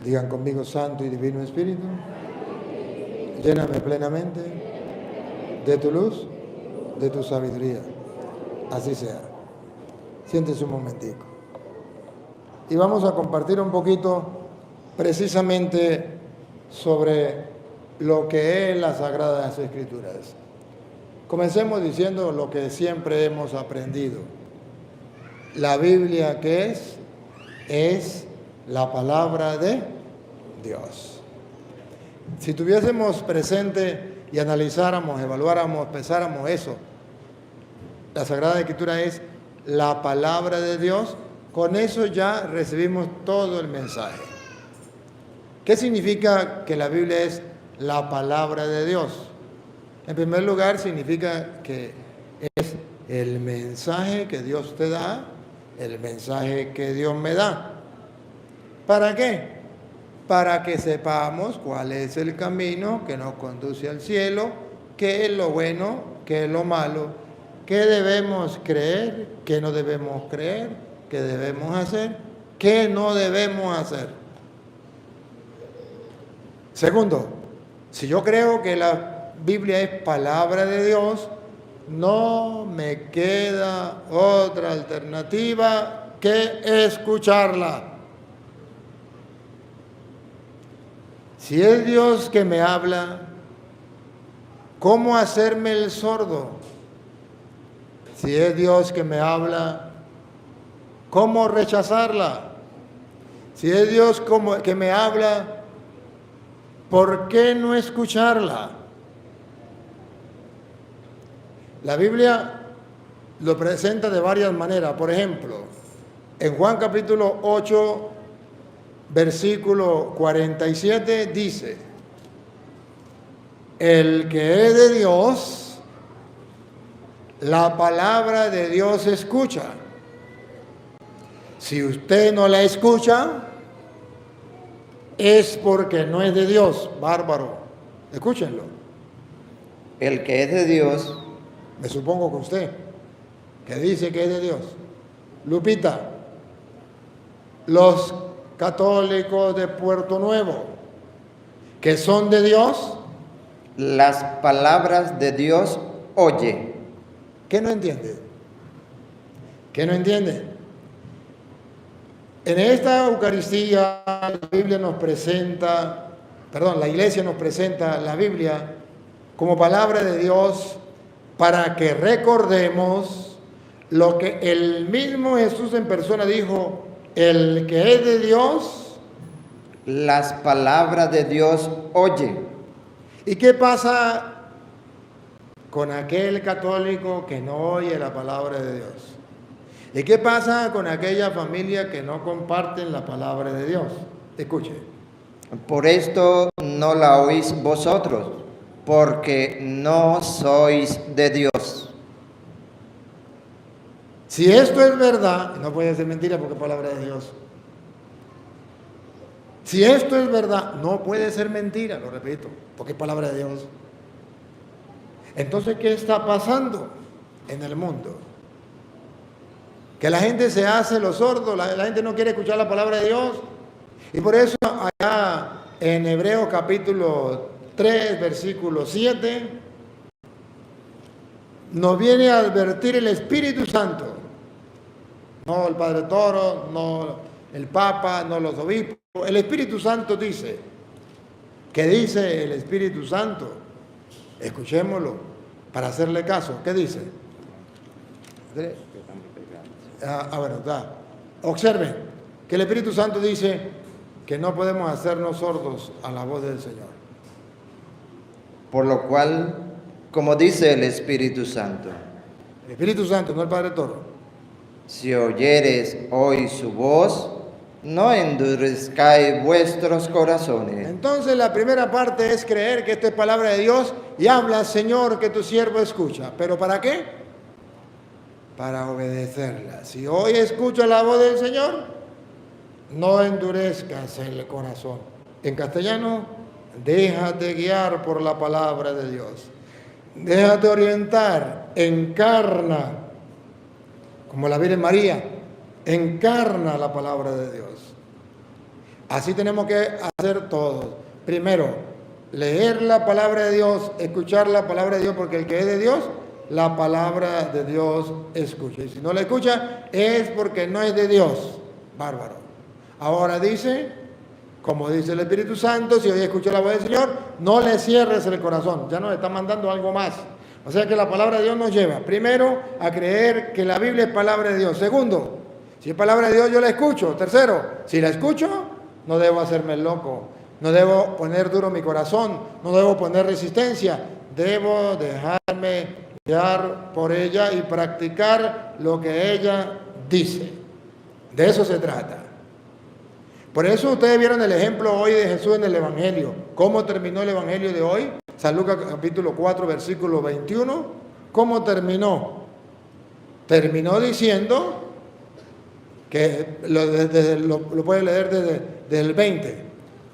Digan conmigo, Santo y Divino Espíritu, lléname plenamente de tu luz, de tu sabiduría. Así sea. Siéntese un momentico. Y vamos a compartir un poquito precisamente sobre lo que es las Sagradas Escrituras. Comencemos diciendo lo que siempre hemos aprendido. La Biblia, ¿qué es? Es la palabra de Dios. Si tuviésemos presente y analizáramos, evaluáramos, pensáramos eso, la Sagrada Escritura es la palabra de Dios, con eso ya recibimos todo el mensaje. ¿Qué significa que la Biblia es la palabra de Dios? En primer lugar, significa que es el mensaje que Dios te da, el mensaje que Dios me da. ¿Para qué? Para que sepamos cuál es el camino que nos conduce al cielo, qué es lo bueno, qué es lo malo, qué debemos creer, qué no debemos creer, qué debemos hacer, qué no debemos hacer. Segundo, si yo creo que la Biblia es palabra de Dios, no me queda otra alternativa que escucharla. Si es Dios que me habla, ¿cómo hacerme el sordo? Si es Dios que me habla, ¿cómo rechazarla? Si es Dios que me habla, ¿por qué no escucharla? La Biblia lo presenta de varias maneras. Por ejemplo, en Juan capítulo 8, versículo 47 dice: el que es de Dios, la palabra de Dios escucha. Si usted no la escucha, es porque no es de Dios. Bárbaro. Escúchenlo. El que es de Dios, me supongo que usted, que dice que es de Dios. Lupita, los católicos de Puerto Nuevo, que son de Dios, las palabras de Dios oye. ¿Qué no entiende? ¿Qué no entiende? En esta Eucaristía la Biblia nos presenta, la Iglesia nos presenta la Biblia como palabra de Dios para que recordemos lo que el mismo Jesús en persona dijo: el que es de Dios, las palabras de Dios oye. ¿Y qué pasa con aquel católico que no oye la palabra de Dios? ¿Y qué pasa con aquella familia que no comparten la palabra de Dios? Escuche. Por esto no la oís vosotros, porque no sois de Dios. Si esto es verdad, no puede ser mentira porque es palabra de Dios. Si esto es verdad, no puede ser mentira, lo repito, porque es palabra de Dios. Entonces, ¿qué está pasando en el mundo? Que la gente se hace los sordos, la gente no quiere escuchar la palabra de Dios. Y por eso allá en Hebreos capítulo 3, versículo 7, nos viene a advertir el Espíritu Santo. No el Padre Toro, no el Papa, no los obispos. El Espíritu Santo dice, ¿qué dice el Espíritu Santo? Escuchémoslo para hacerle caso. ¿Qué dice? Bueno, está. Observen que el Espíritu Santo dice que no podemos hacernos sordos a la voz del Señor. Por lo cual, como dice el Espíritu Santo, el Espíritu Santo, no el Padre Toro, si oyeres hoy su voz, no endurezcáis vuestros corazones. Entonces la primera parte es creer que esta es palabra de Dios y habla, Señor, que tu siervo escucha. ¿Pero para qué? Para obedecerla. Si hoy escuchas la voz del Señor, no endurezcas el corazón. En castellano, déjate guiar por la palabra de Dios. Déjate orientar, encarna, como la Virgen María, encarna la palabra de Dios. Así tenemos que hacer todos. Primero, leer la palabra de Dios, escuchar la palabra de Dios, porque el que es de Dios, la palabra de Dios escucha. Y si no la escucha, es porque no es de Dios. Bárbaro. Ahora dice, como dice el Espíritu Santo, si hoy escuchas la voz del Señor, no le cierres el corazón. Ya nos está mandando algo más. O sea que la palabra de Dios nos lleva, primero, a creer que la Biblia es palabra de Dios. Segundo, si es palabra de Dios, yo la escucho. Tercero, si la escucho, no debo hacerme el loco. No debo poner duro mi corazón. No debo poner resistencia. Debo dejarme guiar por ella y practicar lo que ella dice. De eso se trata. Por eso ustedes vieron el ejemplo hoy de Jesús en el Evangelio. ¿Cómo terminó el Evangelio de hoy? San Lucas capítulo 4, versículo 21. ¿Cómo terminó? Terminó diciendo que lo puede leer desde el 20.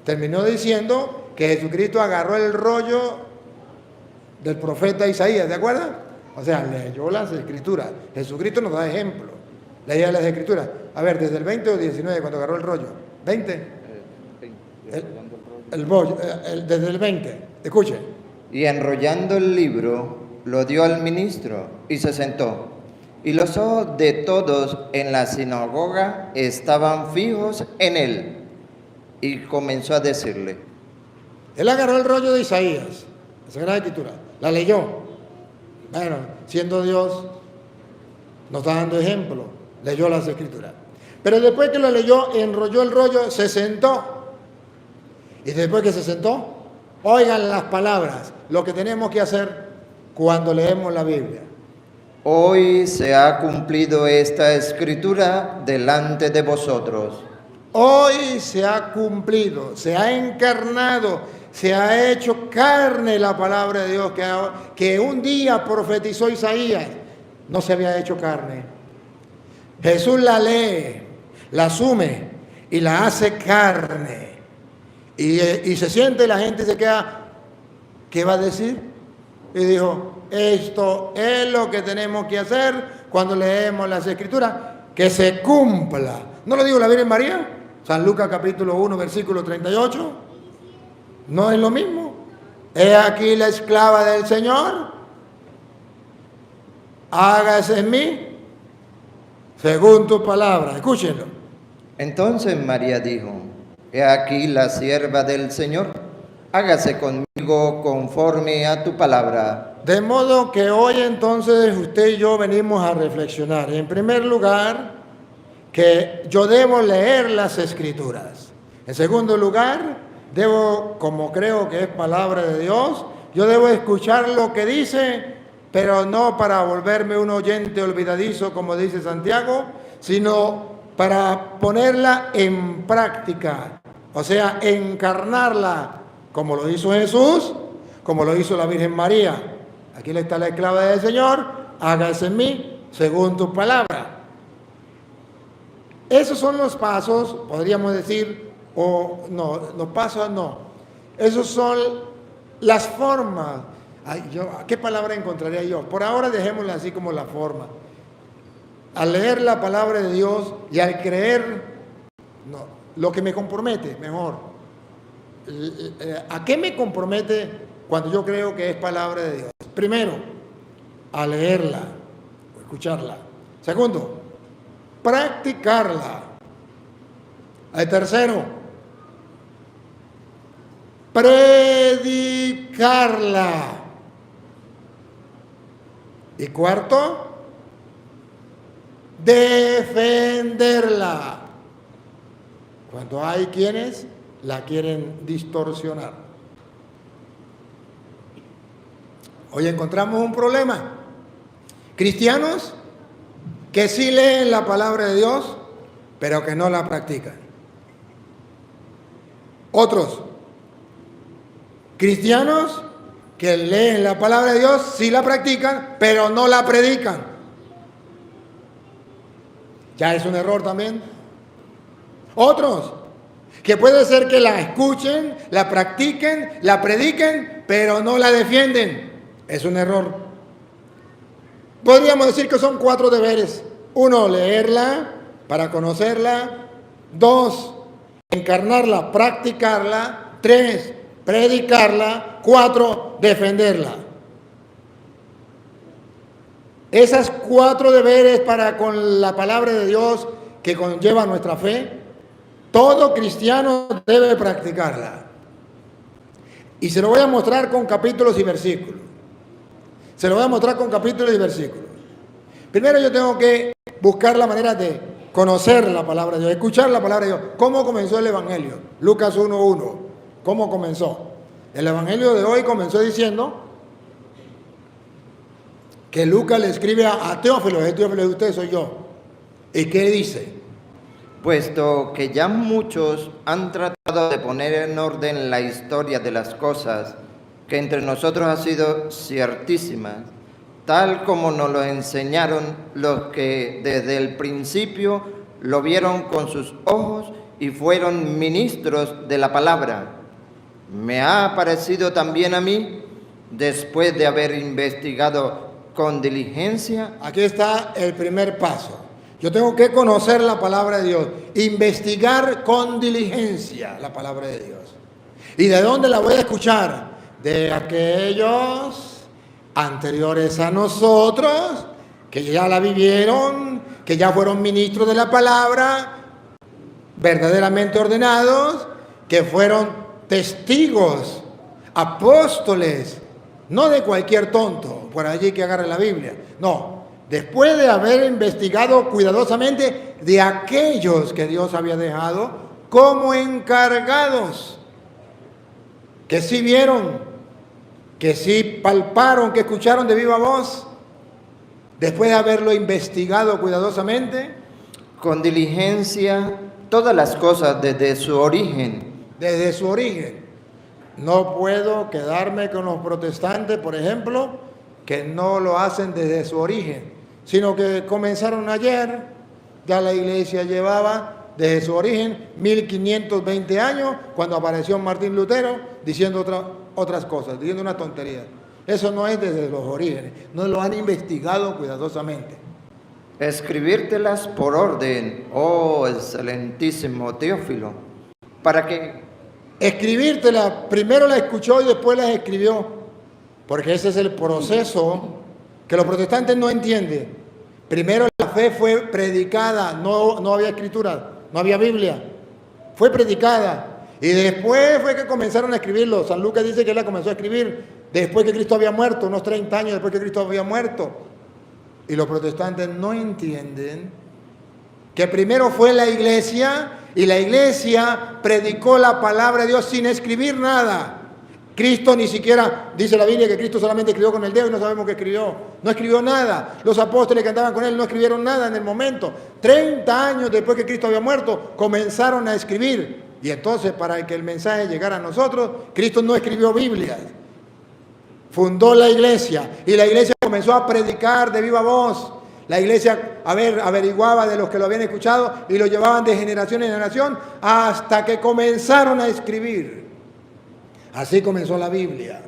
Terminó diciendo que Jesucristo agarró el rollo del profeta Isaías, ¿de acuerdo? O sea, leyó las escrituras. Jesucristo nos da ejemplo. Leía las escrituras. A ver, desde el 20 o 19, cuando agarró el rollo. 20. Desde el 20. Escuche. Y enrollando el libro, lo dio al ministro y se sentó. Y los ojos de todos en la sinagoga estaban fijos en él. Y comenzó a decirle. Él agarró el rollo de Isaías, la Sagrada Escritura, la leyó. Bueno, siendo Dios, nos está dando ejemplo, leyó las Escrituras. Pero después que lo leyó, enrolló el rollo, se sentó. Y después que se sentó, oigan las palabras, lo que tenemos que hacer cuando leemos la Biblia. Hoy se ha cumplido esta escritura delante de vosotros. Hoy se ha cumplido, se ha encarnado, se ha hecho carne la palabra de Dios que un día profetizó Isaías. No se había hecho carne. Jesús la lee, la asume y la hace carne. Y se siente, la gente se queda, ¿qué va a decir? Y dijo, esto es lo que tenemos que hacer cuando leemos las Escrituras, que se cumpla. ¿No lo digo la Virgen María? San Lucas capítulo 1, versículo 38. ¿No es lo mismo? He aquí la esclava del Señor. Hágase en mí según tu palabra. Escúchenlo. Entonces María dijo, he aquí la sierva del Señor, hágase conmigo conforme a tu palabra. De modo que hoy entonces usted y yo venimos a reflexionar. En primer lugar, que yo debo leer las Escrituras. En segundo lugar, debo, como creo que es palabra de Dios, yo debo escuchar lo que dice, pero no para volverme un oyente olvidadizo, como dice Santiago, sino para ponerla en práctica, o sea, encarnarla, como lo hizo Jesús, como lo hizo la Virgen María. Aquí está la esclava del Señor, hágase en mí según tu palabra. Esos son los pasos, podríamos decir, o no, los pasos no. Esos son las formas. Ay, ¿qué palabra encontraría yo? Por ahora dejémosla así como la forma. Al leer la palabra de Dios y al creer, no, lo que me compromete, mejor. ¿A qué me compromete cuando yo creo que es palabra de Dios? Primero, a leerla o escucharla. Segundo, practicarla. El tercero, predicarla. Y cuarto, defenderla. Cuando hay quienes la quieren distorsionar. Hoy encontramos un problema. Cristianos que sí leen la palabra de Dios, pero que no la practican. Otros, cristianos que leen la palabra de Dios, sí la practican, pero no la predican. Ya es un error también. Otros, que puede ser que la escuchen, la practiquen, la prediquen, pero no la defienden. Es un error. Podríamos decir que son 4 deberes. 1, leerla para conocerla. 2, encarnarla, practicarla. 3, predicarla. 4, defenderla. Esas 4 deberes para con la palabra de Dios que conlleva nuestra fe, todo cristiano debe practicarla. Y se lo voy a mostrar con capítulos y versículos. Se lo voy a mostrar con capítulos y versículos. Primero yo tengo que buscar la manera de conocer la palabra de Dios, escuchar la palabra de Dios. ¿Cómo comenzó el Evangelio? Lucas 1:1. ¿Cómo comenzó? El Evangelio de hoy comenzó diciendo que Lucas le escribe a Teófilo. Es Teófilo de usted, soy yo. ¿Y qué dice? Puesto que ya muchos han tratado de poner en orden la historia de las cosas que entre nosotros ha sido ciertísima, tal como nos lo enseñaron los que desde el principio lo vieron con sus ojos y fueron ministros de la palabra. Me ha parecido también a mí, después de haber investigado con diligencia. Aquí está el primer paso. Yo tengo que conocer la palabra de Dios, investigar con diligencia la palabra de Dios. ¿Y de dónde la voy a escuchar? De aquellos anteriores a nosotros, que ya la vivieron, que ya fueron ministros de la palabra, verdaderamente ordenados, que fueron testigos, apóstoles, no de cualquier tonto por allí que agarre la Biblia, no, después de haber investigado cuidadosamente de aquellos que Dios había dejado como encargados, que sí vieron, que sí palparon, que escucharon de viva voz, después de haberlo investigado cuidadosamente, con diligencia todas las cosas desde su origen. Desde su origen. No puedo quedarme con los protestantes, por ejemplo, que no lo hacen desde su origen, sino que comenzaron ayer. Ya la iglesia llevaba desde su origen 1520 años, cuando apareció Martín Lutero diciendo otras cosas, diciendo una tontería. Eso no es desde los orígenes, no lo han investigado cuidadosamente. Escribírtelas por orden, oh excelentísimo Teófilo, para que... Escribírtela, primero la escuchó y después la escribió, porque ese es el proceso que los protestantes no entienden. Primero la fe fue predicada, no había escritura, no había Biblia, fue predicada y después fue que comenzaron a escribirlo. San Lucas dice que él la comenzó a escribir después que Cristo había muerto, unos 30 años después que Cristo había muerto. Y los protestantes no entienden que primero fue la iglesia y la iglesia predicó la palabra de Dios sin escribir nada. Cristo ni siquiera, dice la Biblia que Cristo solamente escribió con el dedo y no sabemos qué escribió. No escribió nada. Los apóstoles que andaban con él no escribieron nada en el momento. 30 años después que Cristo había muerto, comenzaron a escribir. Y entonces, para que el mensaje llegara a nosotros, Cristo no escribió Biblia. Fundó la iglesia y la iglesia comenzó a predicar de viva voz. La iglesia averiguaba de los que lo habían escuchado y lo llevaban de generación en generación hasta que comenzaron a escribir. Así comenzó la Biblia.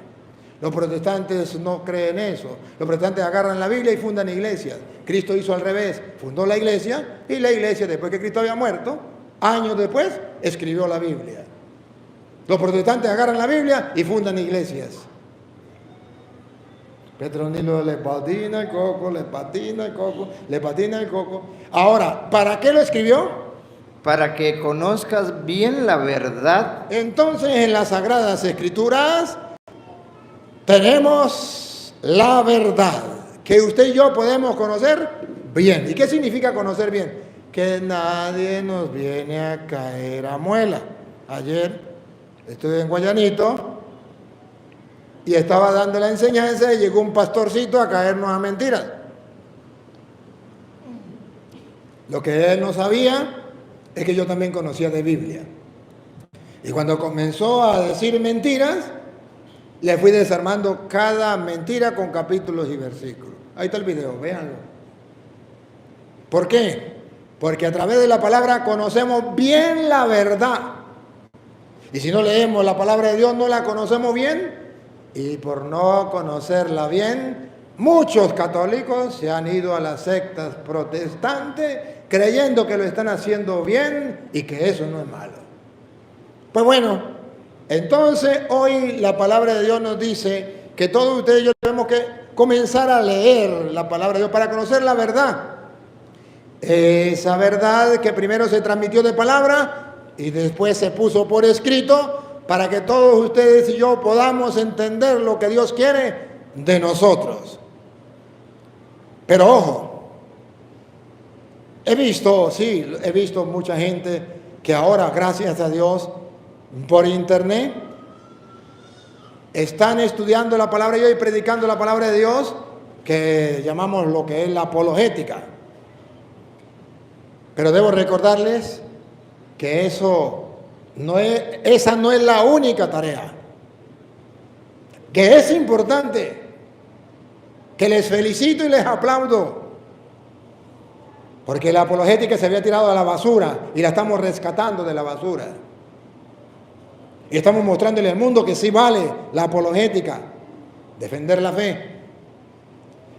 Los protestantes no creen eso. Los protestantes agarran la Biblia y fundan iglesias. Cristo hizo al revés. Fundó la iglesia y la iglesia, después que Cristo había muerto, años después, escribió la Biblia. Los protestantes agarran la Biblia y fundan iglesias. Petronilo le patina el coco, le patina el coco, le patina el coco. Ahora, ¿para qué lo escribió? Para que conozcas bien la verdad. Entonces, en las Sagradas Escrituras tenemos la verdad que usted y yo podemos conocer bien. ¿Y qué significa conocer bien? Que nadie nos viene a caer a muela. Ayer estuve en Guayanito y estaba dando la enseñanza y llegó un pastorcito a caernos a mentiras. Lo que él no sabía es que yo también conocía de Biblia. Y cuando comenzó a decir mentiras, le fui desarmando cada mentira con capítulos y versículos. Ahí está el video, véanlo. ¿Por qué? Porque a través de la palabra conocemos bien la verdad. Y si no leemos la palabra de Dios, no la conocemos bien. Y por no conocerla bien, muchos católicos se han ido a las sectas protestantes creyendo que lo están haciendo bien y que eso no es malo. Pues bueno, entonces hoy la palabra de Dios nos dice que todos ustedes y yo tenemos que comenzar a leer la palabra de Dios para conocer la verdad. Esa verdad que primero se transmitió de palabra y después se puso por escrito para que todos ustedes y yo podamos entender lo que Dios quiere de nosotros. Pero ojo, he visto mucha gente que ahora, gracias a Dios, por internet, están estudiando la palabra de Dios y predicando la palabra de Dios, que llamamos lo que es la apologética. Pero debo recordarles que esa no es la única tarea, que es importante, que les felicito y les aplaudo, porque la apologética se había tirado a la basura y la estamos rescatando de la basura. Y estamos mostrándole al mundo que sí vale la apologética, defender la fe.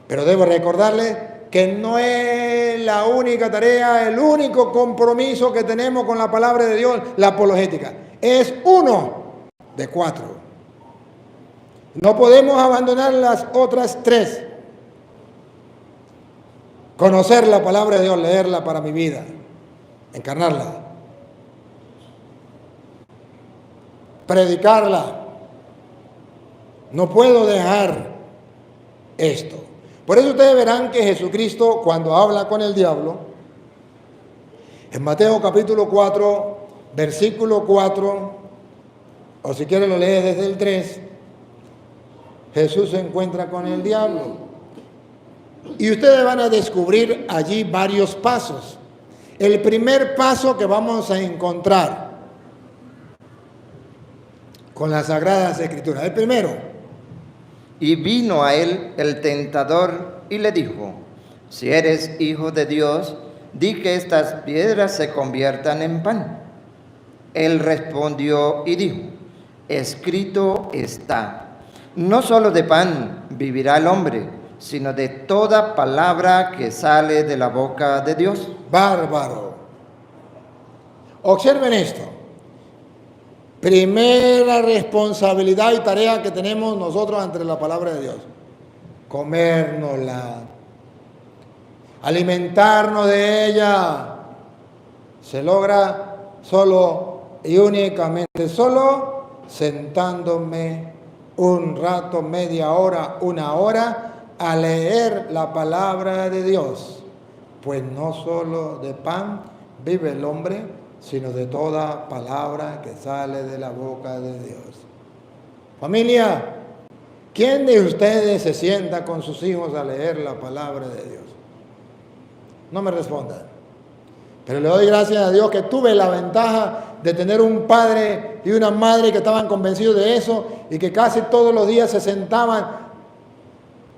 Pero debo recordarles que no es la única tarea, el único compromiso que tenemos con la palabra de Dios, la apologética. Es uno de 4. No podemos abandonar las otras 3. Conocer la palabra de Dios, leerla para mi vida, encarnarla, predicarla. No puedo dejar esto. Por eso ustedes verán que Jesucristo, cuando habla con el diablo, en Mateo capítulo 4, versículo 4, o si quieren lo lee desde el 3, Jesús se encuentra con el diablo. Y ustedes van a descubrir allí varios pasos. El primer paso que vamos a encontrar con las Sagradas Escrituras, el primero. Y vino a él el tentador y le dijo: si eres hijo de Dios, di que estas piedras se conviertan en pan. Él respondió y dijo: escrito está, no solo de pan vivirá el hombre, sino de toda palabra que sale de la boca de Dios. Bárbaro. Observen esto. Primera responsabilidad y tarea que tenemos nosotros ante la palabra de Dios: comérnosla, alimentarnos de ella. Se logra solo y únicamente sentándome un rato, media hora, una hora, a leer la palabra de Dios. Pues no solo de pan vive el hombre, sino de toda palabra que sale de la boca de Dios. Familia, ¿quién de ustedes se sienta con sus hijos a leer la palabra de Dios? No me respondan. Pero le doy gracias a Dios que tuve la ventaja de tener un padre y una madre que estaban convencidos de eso y que casi todos los días se sentaban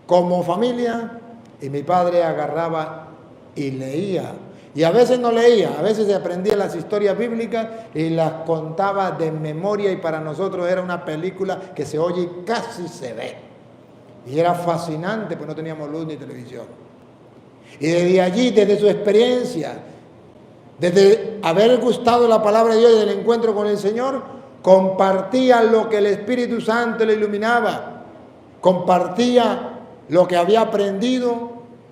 como familia, y mi padre agarraba y leía. Y a veces no leía, a veces se aprendía las historias bíblicas y las contaba de memoria, y para nosotros era una película que se oye y casi se ve. Y era fascinante, pues no teníamos luz ni televisión. Y desde allí, desde su experiencia, desde haber gustado la palabra de Dios y del encuentro con el Señor, compartía lo que el Espíritu Santo le iluminaba, compartía lo que había aprendido,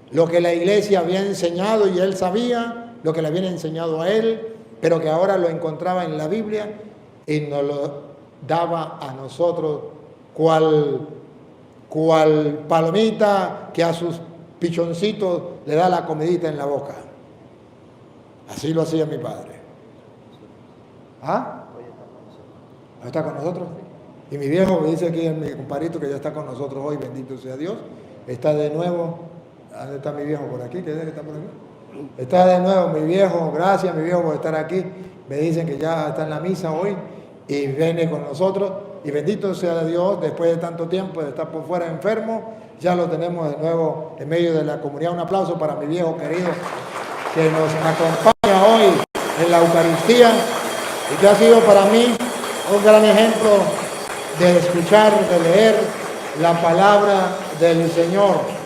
lo que la iglesia había enseñado y él sabía, lo que le habían enseñado a él, pero que ahora lo encontraba en la Biblia y nos lo daba a nosotros cual palomita que a sus pichoncitos le da la comidita en la boca. Así lo hacía mi padre. ¿Ah? ¿No está con nosotros? Y mi viejo me dice aquí, mi compadrito, que ya está con nosotros hoy, bendito sea Dios, está de nuevo. ¿Dónde está mi viejo? ¿Por aquí? ¿Qué es que está por aquí? Está de nuevo mi viejo. Gracias, mi viejo, por estar aquí. Me dicen que ya está en la misa hoy y viene con nosotros. Y bendito sea Dios, después de tanto tiempo de estar por fuera enfermo, ya lo tenemos de nuevo en medio de la comunidad. Un aplauso para mi viejo querido que nos acompaña hoy en la Eucaristía y que ha sido para mí un gran ejemplo de escuchar, de leer la palabra del Señor.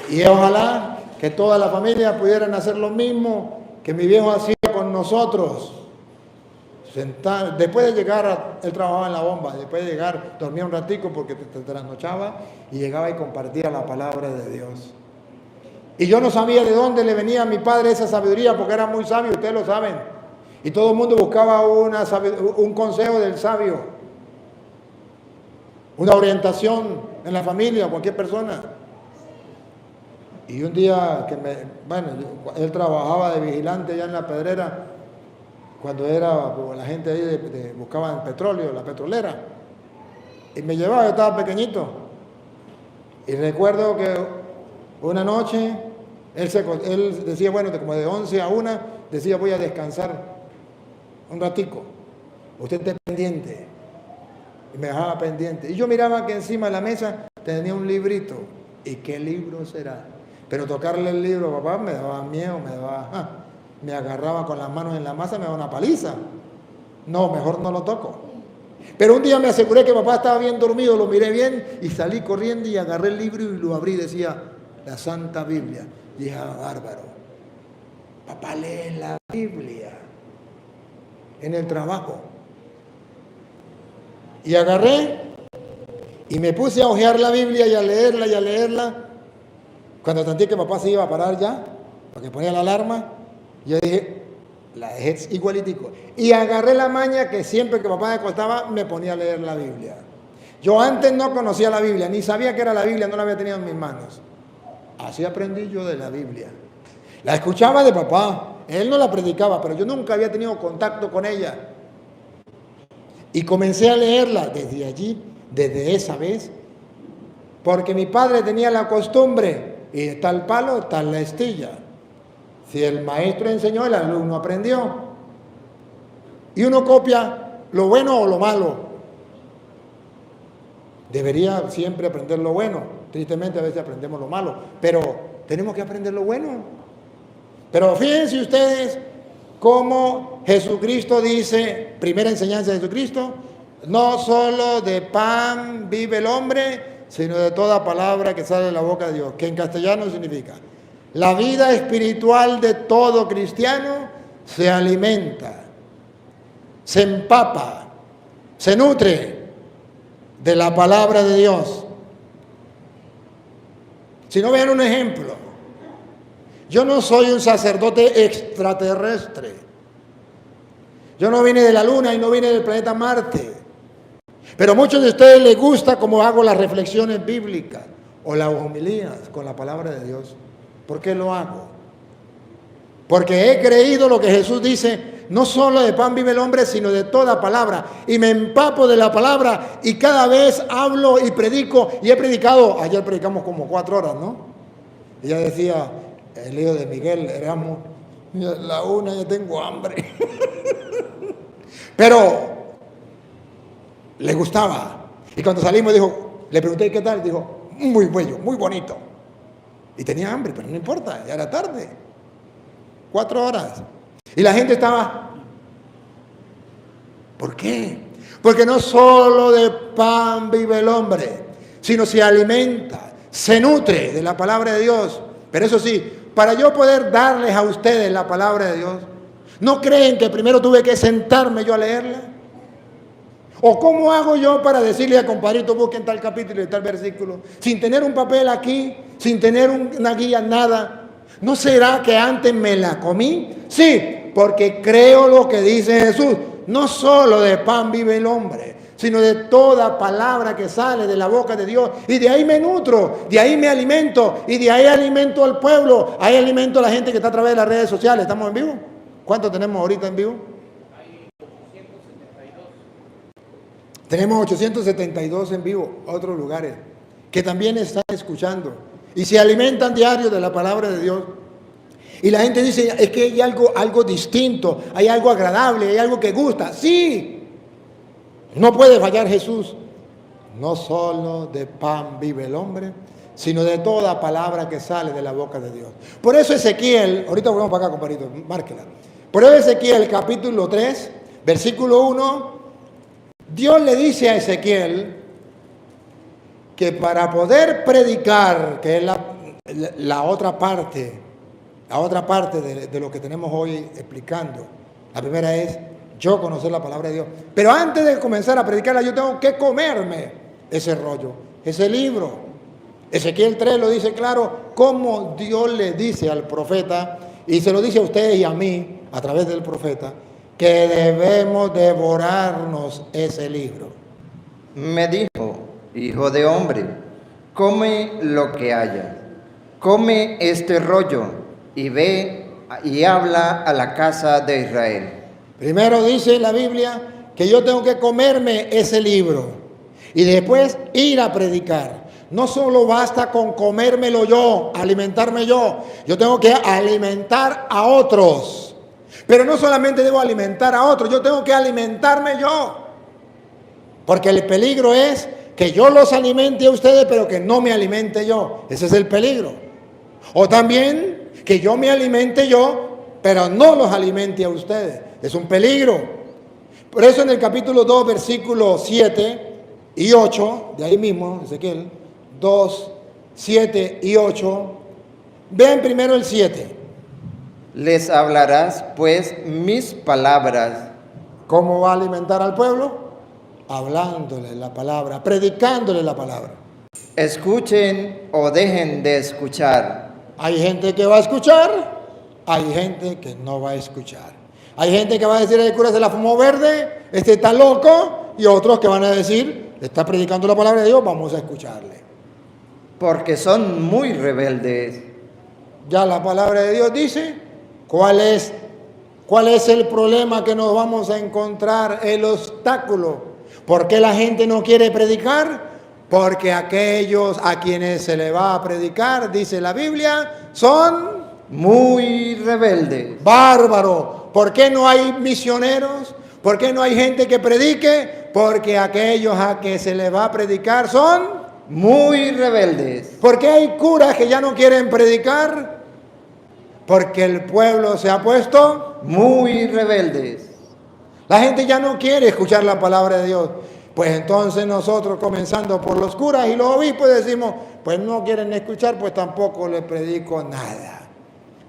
Y ojalá que toda la familia pudieran hacer lo mismo que mi viejo hacía con nosotros. Después de llegar, él trabajaba en la bomba, después de llegar, dormía un ratico porque te trasnochaba y llegaba y compartía la palabra de Dios. Y yo no sabía de dónde le venía a mi padre esa sabiduría, porque era muy sabio, ustedes lo saben. Y todo el mundo buscaba un consejo del sabio, una orientación en la familia, cualquier persona. Y un día él trabajaba de vigilante allá en la Pedrera, cuando era la gente ahí buscaban petróleo, la petrolera. Y me llevaba, yo estaba pequeñito. Y recuerdo que una noche él decía, bueno, como de 11 a 1, decía, voy a descansar un ratico. Usted esté pendiente. Y me dejaba pendiente. Y yo miraba que encima de la mesa tenía un librito. ¿Y qué libro será? Pero tocarle el libro, papá, me daba miedo, me agarraba con las manos en la masa, me daba una paliza. No, mejor no lo toco. Pero un día me aseguré que papá estaba bien dormido, lo miré bien y salí corriendo y agarré el libro y lo abrí, decía la Santa Biblia. Y dije, bárbaro, papá lee la Biblia en el trabajo. Y agarré y me puse a hojear la Biblia y a leerla. Cuando sentí que papá se iba a parar ya, porque ponía la alarma, yo dije, la dejé igualitico. Y agarré la maña que siempre que papá me acostaba, me ponía a leer la Biblia. Yo antes no conocía la Biblia, ni sabía que era la Biblia, no la había tenido en mis manos. Así aprendí yo de la Biblia. La escuchaba de papá, él no la predicaba, pero yo nunca había tenido contacto con ella. Y comencé a leerla desde allí, desde esa vez, porque mi padre tenía la costumbre, y tal palo, tal la astilla. Si el maestro enseñó, el alumno aprendió. Y uno copia lo bueno o lo malo. Debería siempre aprender lo bueno. Tristemente a veces aprendemos lo malo, pero tenemos que aprender lo bueno. Pero fíjense ustedes cómo Jesucristo dice, primera enseñanza de Jesucristo, no solo de pan vive el hombre, sino de toda palabra que sale de la boca de Dios, que en castellano significa, la vida espiritual de todo cristiano se alimenta, se empapa, se nutre de la palabra de Dios. Si no, vean un ejemplo. Yo no soy un sacerdote extraterrestre. Yo no vine de la Luna y no vine del planeta Marte. Pero a muchos de ustedes les gusta cómo hago las reflexiones bíblicas o las homilías con la palabra de Dios. ¿Por qué lo hago? Porque he creído lo que Jesús dice, no solo de pan vive el hombre, sino de toda palabra. Y me empapo de la palabra y cada vez hablo y predico. Y he predicado, ayer predicamos como 4 horas, ¿no? Ella decía, el hijo de Miguel, éramos la 1, ya tengo hambre. Pero le gustaba. Y cuando salimos dijo, le pregunté qué tal, dijo, muy bello, muy bonito. Y tenía hambre, pero no importa, ya era tarde. 4 horas. Y la gente estaba, ¿por qué? Porque no solo de pan vive el hombre, sino se alimenta, se nutre de la palabra de Dios. Pero eso sí, para yo poder darles a ustedes la palabra de Dios, ¿no creen que primero tuve que sentarme yo a leerla? ¿O cómo hago yo para decirle a compadrito, busquen tal capítulo y tal versículo, sin tener un papel aquí, sin tener una guía, nada? ¿No será que antes me la comí? Sí, porque creo lo que dice Jesús. No solo de pan vive el hombre, sino de toda palabra que sale de la boca de Dios. Y de ahí me nutro, de ahí me alimento, y de ahí alimento al pueblo, ahí alimento a la gente que está a través de las redes sociales. ¿Estamos en vivo? ¿Cuántos tenemos ahorita en vivo? Tenemos 872 en vivo, otros lugares, que también están escuchando y se alimentan diario de la palabra de Dios. Y la gente dice, es que hay algo distinto, hay algo agradable, hay algo que gusta. Sí, no puede fallar Jesús. No solo de pan vive el hombre, sino de toda palabra que sale de la boca de Dios. Por eso Ezequiel, ahorita volvemos para acá, compadrito, márquela. Por eso Ezequiel, capítulo 3, versículo 1, Dios le dice a Ezequiel que para poder predicar, que es la otra parte de lo que tenemos hoy explicando, la primera es yo conocer la palabra de Dios. Pero antes de comenzar a predicarla, yo tengo que comerme ese rollo, ese libro. Ezequiel 3 lo dice claro, como Dios le dice al profeta, y se lo dice a ustedes y a mí, a través del profeta, que debemos devorarnos ese libro. Me dijo, hijo de hombre, come lo que haya, come este rollo y ve y habla a la casa de Israel. Primero dice la Biblia que yo tengo que comerme ese libro y después ir a predicar. No solo basta con comérmelo yo, alimentarme yo. Yo tengo que alimentar a otros. Pero no solamente debo alimentar a otros, yo tengo que alimentarme yo. Porque el peligro es que yo los alimente a ustedes, pero que no me alimente yo. Ese es el peligro. O también que yo me alimente yo, pero no los alimente a ustedes. Es un peligro. Por eso en el capítulo 2, versículos 7 y 8, de ahí mismo, Ezequiel 2, 7 y 8, vean primero el 7. Les hablarás pues mis palabras. ¿Cómo va a alimentar al pueblo? Hablándole la palabra, predicándole la palabra. Escuchen o dejen de escuchar. Hay gente que va a escuchar, hay gente que no va a escuchar. Hay gente que va a decir, el cura se la fumó verde, este está loco, y otros que van a decir, está predicando la palabra de Dios, vamos a escucharle. Porque son muy rebeldes. Ya la palabra de Dios dice, ¿cuál es el problema que nos vamos a encontrar, el obstáculo? ¿Por qué la gente no quiere predicar? Porque aquellos a quienes se le va a predicar, dice la Biblia, son muy rebeldes. Bárbaros. ¿Por qué no hay misioneros? ¿Por qué no hay gente que predique? Porque aquellos a que se les va a predicar son muy rebeldes. ¿Por qué hay curas que ya no quieren predicar? Porque el pueblo se ha puesto muy rebeldes. La gente ya no quiere escuchar la palabra de Dios. Pues entonces nosotros, comenzando por los curas y los obispos, decimos, pues no quieren escuchar, pues tampoco les predico nada.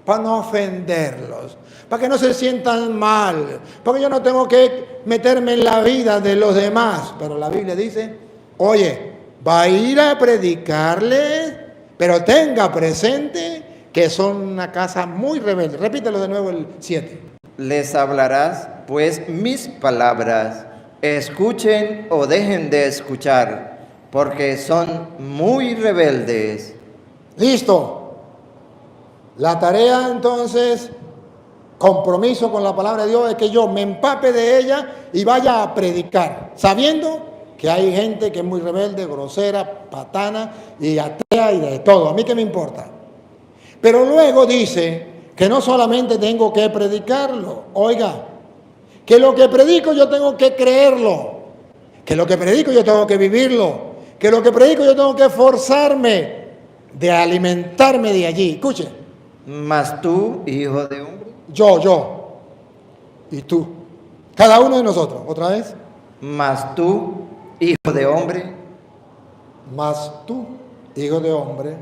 Para no ofenderlos, para que no se sientan mal, porque yo no tengo que meterme en la vida de los demás. Pero la Biblia dice, oye, va a ir a predicarles, pero tenga presente que son una casa muy rebelde. Repítelo de nuevo el 7. Les hablarás pues mis palabras, escuchen o dejen de escuchar, porque son muy rebeldes. Listo. La tarea entonces, compromiso con la palabra de Dios, es que yo me empape de ella y vaya a predicar, sabiendo que hay gente que es muy rebelde, grosera, patana y atea y de todo. ¿A mí qué me importa? Pero luego dice que no solamente tengo que predicarlo, oiga, que lo que predico yo tengo que creerlo, que lo que predico yo tengo que vivirlo, que lo que predico yo tengo que esforzarme de alimentarme de allí. Escuche. Mas tú, hijo de hombre. Yo y tú, cada uno de nosotros, otra vez. Mas tú, hijo de hombre. Mas tú, hijo de hombre.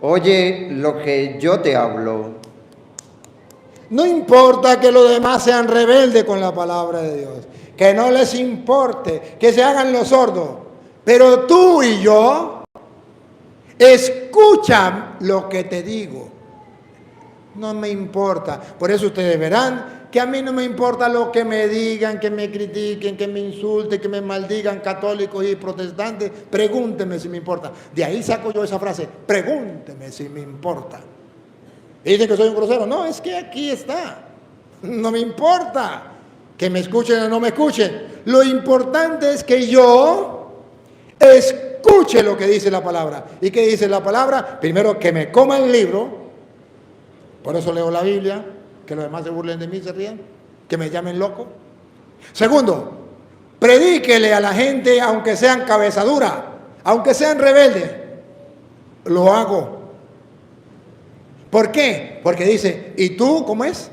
Oye lo que yo te hablo. No importa que los demás sean rebeldes con la palabra de Dios, que no les importe, que se hagan los sordos, pero tú y yo, escucha lo que te digo. No me importa. Por eso ustedes verán que a mí no me importa lo que me digan, que me critiquen, que me insulten, que me maldigan católicos y protestantes. Pregúnteme si me importa. De ahí saco yo esa frase, pregúnteme si me importa. Y dicen que soy un grosero. No, es que aquí está. No me importa que me escuchen o no me escuchen. Lo importante es que yo escuche lo que dice la palabra. ¿Y qué dice la palabra? Primero, que me coma el libro. Por eso leo la Biblia, que los demás se burlen de mí, se ríen, que me llamen loco. Segundo, predíquele a la gente, aunque sean cabeza dura, aunque sean rebeldes. Lo hago. ¿Por qué? Porque dice, ¿y tú cómo es?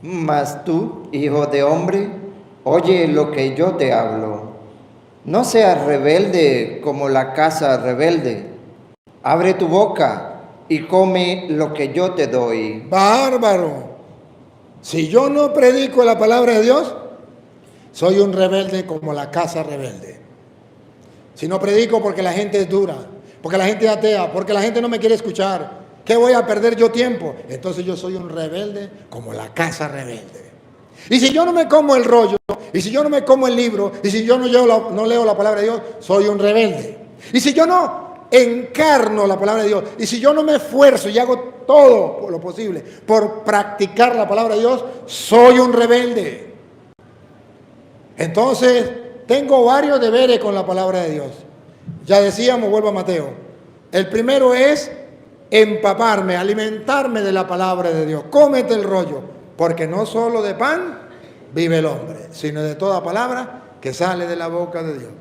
Mas tú, hijo de hombre, oye lo que yo te hablo. No seas rebelde como la casa rebelde. Abre tu boca y come lo que yo te doy. Bárbaro. Si yo no predico la palabra de Dios, Soy un rebelde como la casa rebelde. Si no predico porque la gente es dura, porque la gente es atea, porque la gente no me quiere escuchar, ¿qué voy a perder yo tiempo? Entonces yo soy un rebelde como la casa rebelde. Y si yo no me como el rollo, y si yo no me como el libro, y si yo no leo la palabra de Dios, soy un rebelde. Y si yo no encarno la palabra de Dios, y si yo no me esfuerzo y hago todo lo posible por practicar la palabra de Dios, soy un rebelde. Entonces, tengo varios deberes con la palabra de Dios. Ya decíamos, vuelvo a Mateo. El primero es empaparme, alimentarme de la palabra de Dios. Cómete el rollo, porque no solo de pan vive el hombre, sino de toda palabra que sale de la boca de Dios.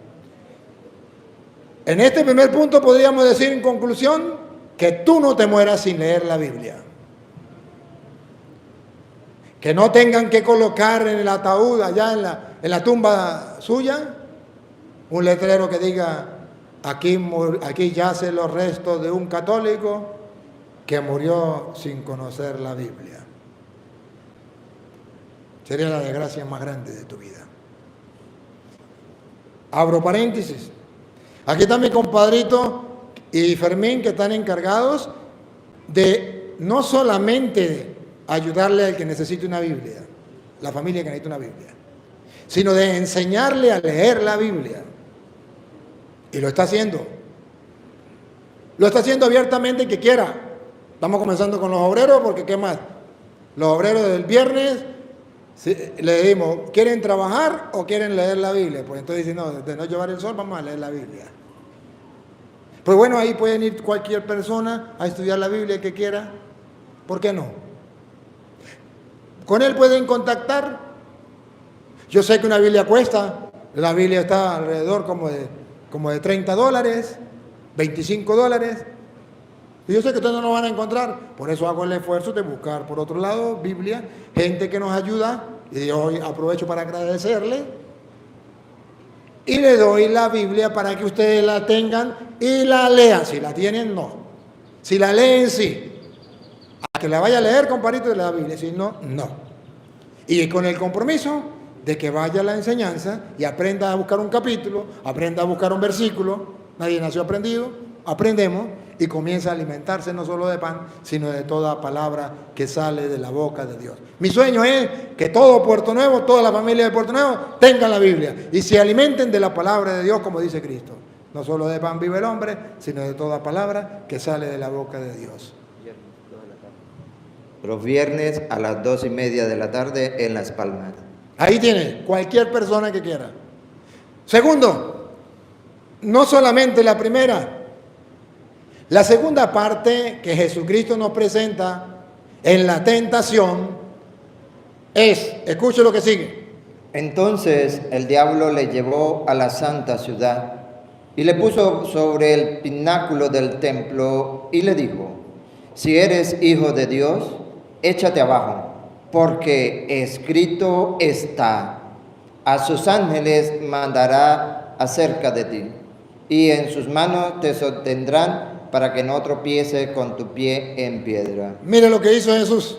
En este primer punto podríamos decir en conclusión que tú no te mueras sin leer la Biblia. Que no tengan que colocar en el ataúd, allá en la tumba suya, un letrero que diga, aquí yacen los restos de un católico que murió sin conocer la Biblia. Sería la desgracia más grande de tu vida. Abro paréntesis. Aquí está mi compadrito y Fermín, que están encargados de no solamente ayudarle al que necesite una Biblia, la familia que necesita una Biblia, sino de enseñarle a leer la Biblia. Y lo está haciendo. Lo está haciendo abiertamente que quiera. Estamos comenzando con los obreros, porque ¿qué más? Los obreros del viernes, le dimos, ¿quieren trabajar o quieren leer la Biblia? Pues entonces dicen, no, de no llevar el sol, vamos a leer la Biblia. Pues bueno, ahí pueden ir cualquier persona a estudiar la Biblia que quiera. ¿Por qué no? Con él pueden contactar. Yo sé que una Biblia cuesta, la Biblia está alrededor como de $30, $25. Y yo sé que ustedes no lo van a encontrar. Por eso hago el esfuerzo de buscar, por otro lado, Biblia, gente que nos ayuda. Y hoy aprovecho para agradecerle. Y le doy la Biblia para que ustedes la tengan y la lean. Si la tienen, no. Si la leen, sí. A que la vaya a leer, compadrito, de la Biblia. Si no, no. Y con el compromiso de que vaya a la enseñanza y aprenda a buscar un capítulo, aprenda a buscar un versículo. Nadie nació aprendido. Aprendemos y comienza a alimentarse no solo de pan, sino de toda palabra que sale de la boca de Dios. Mi sueño es que todo Puerto Nuevo, toda la familia de Puerto Nuevo tengan la Biblia y se alimenten de la palabra de Dios, como dice Cristo. No solo de pan vive el hombre, sino de toda palabra que sale de la boca de Dios. Los viernes a las 2:30 de la tarde en Las Palmas. Ahí tiene, cualquier persona que quiera. Segundo, no solamente la primera, la segunda parte que Jesucristo nos presenta en la tentación es, escuche lo que sigue. Entonces el diablo le llevó a la santa ciudad y le puso sobre el pináculo del templo y le dijo, si eres hijo de Dios, échate abajo, porque escrito está, a sus ángeles mandará acerca de ti, y en sus manos te sostendrán para que no tropiece con tu pie en piedra. Mire lo que hizo Jesús.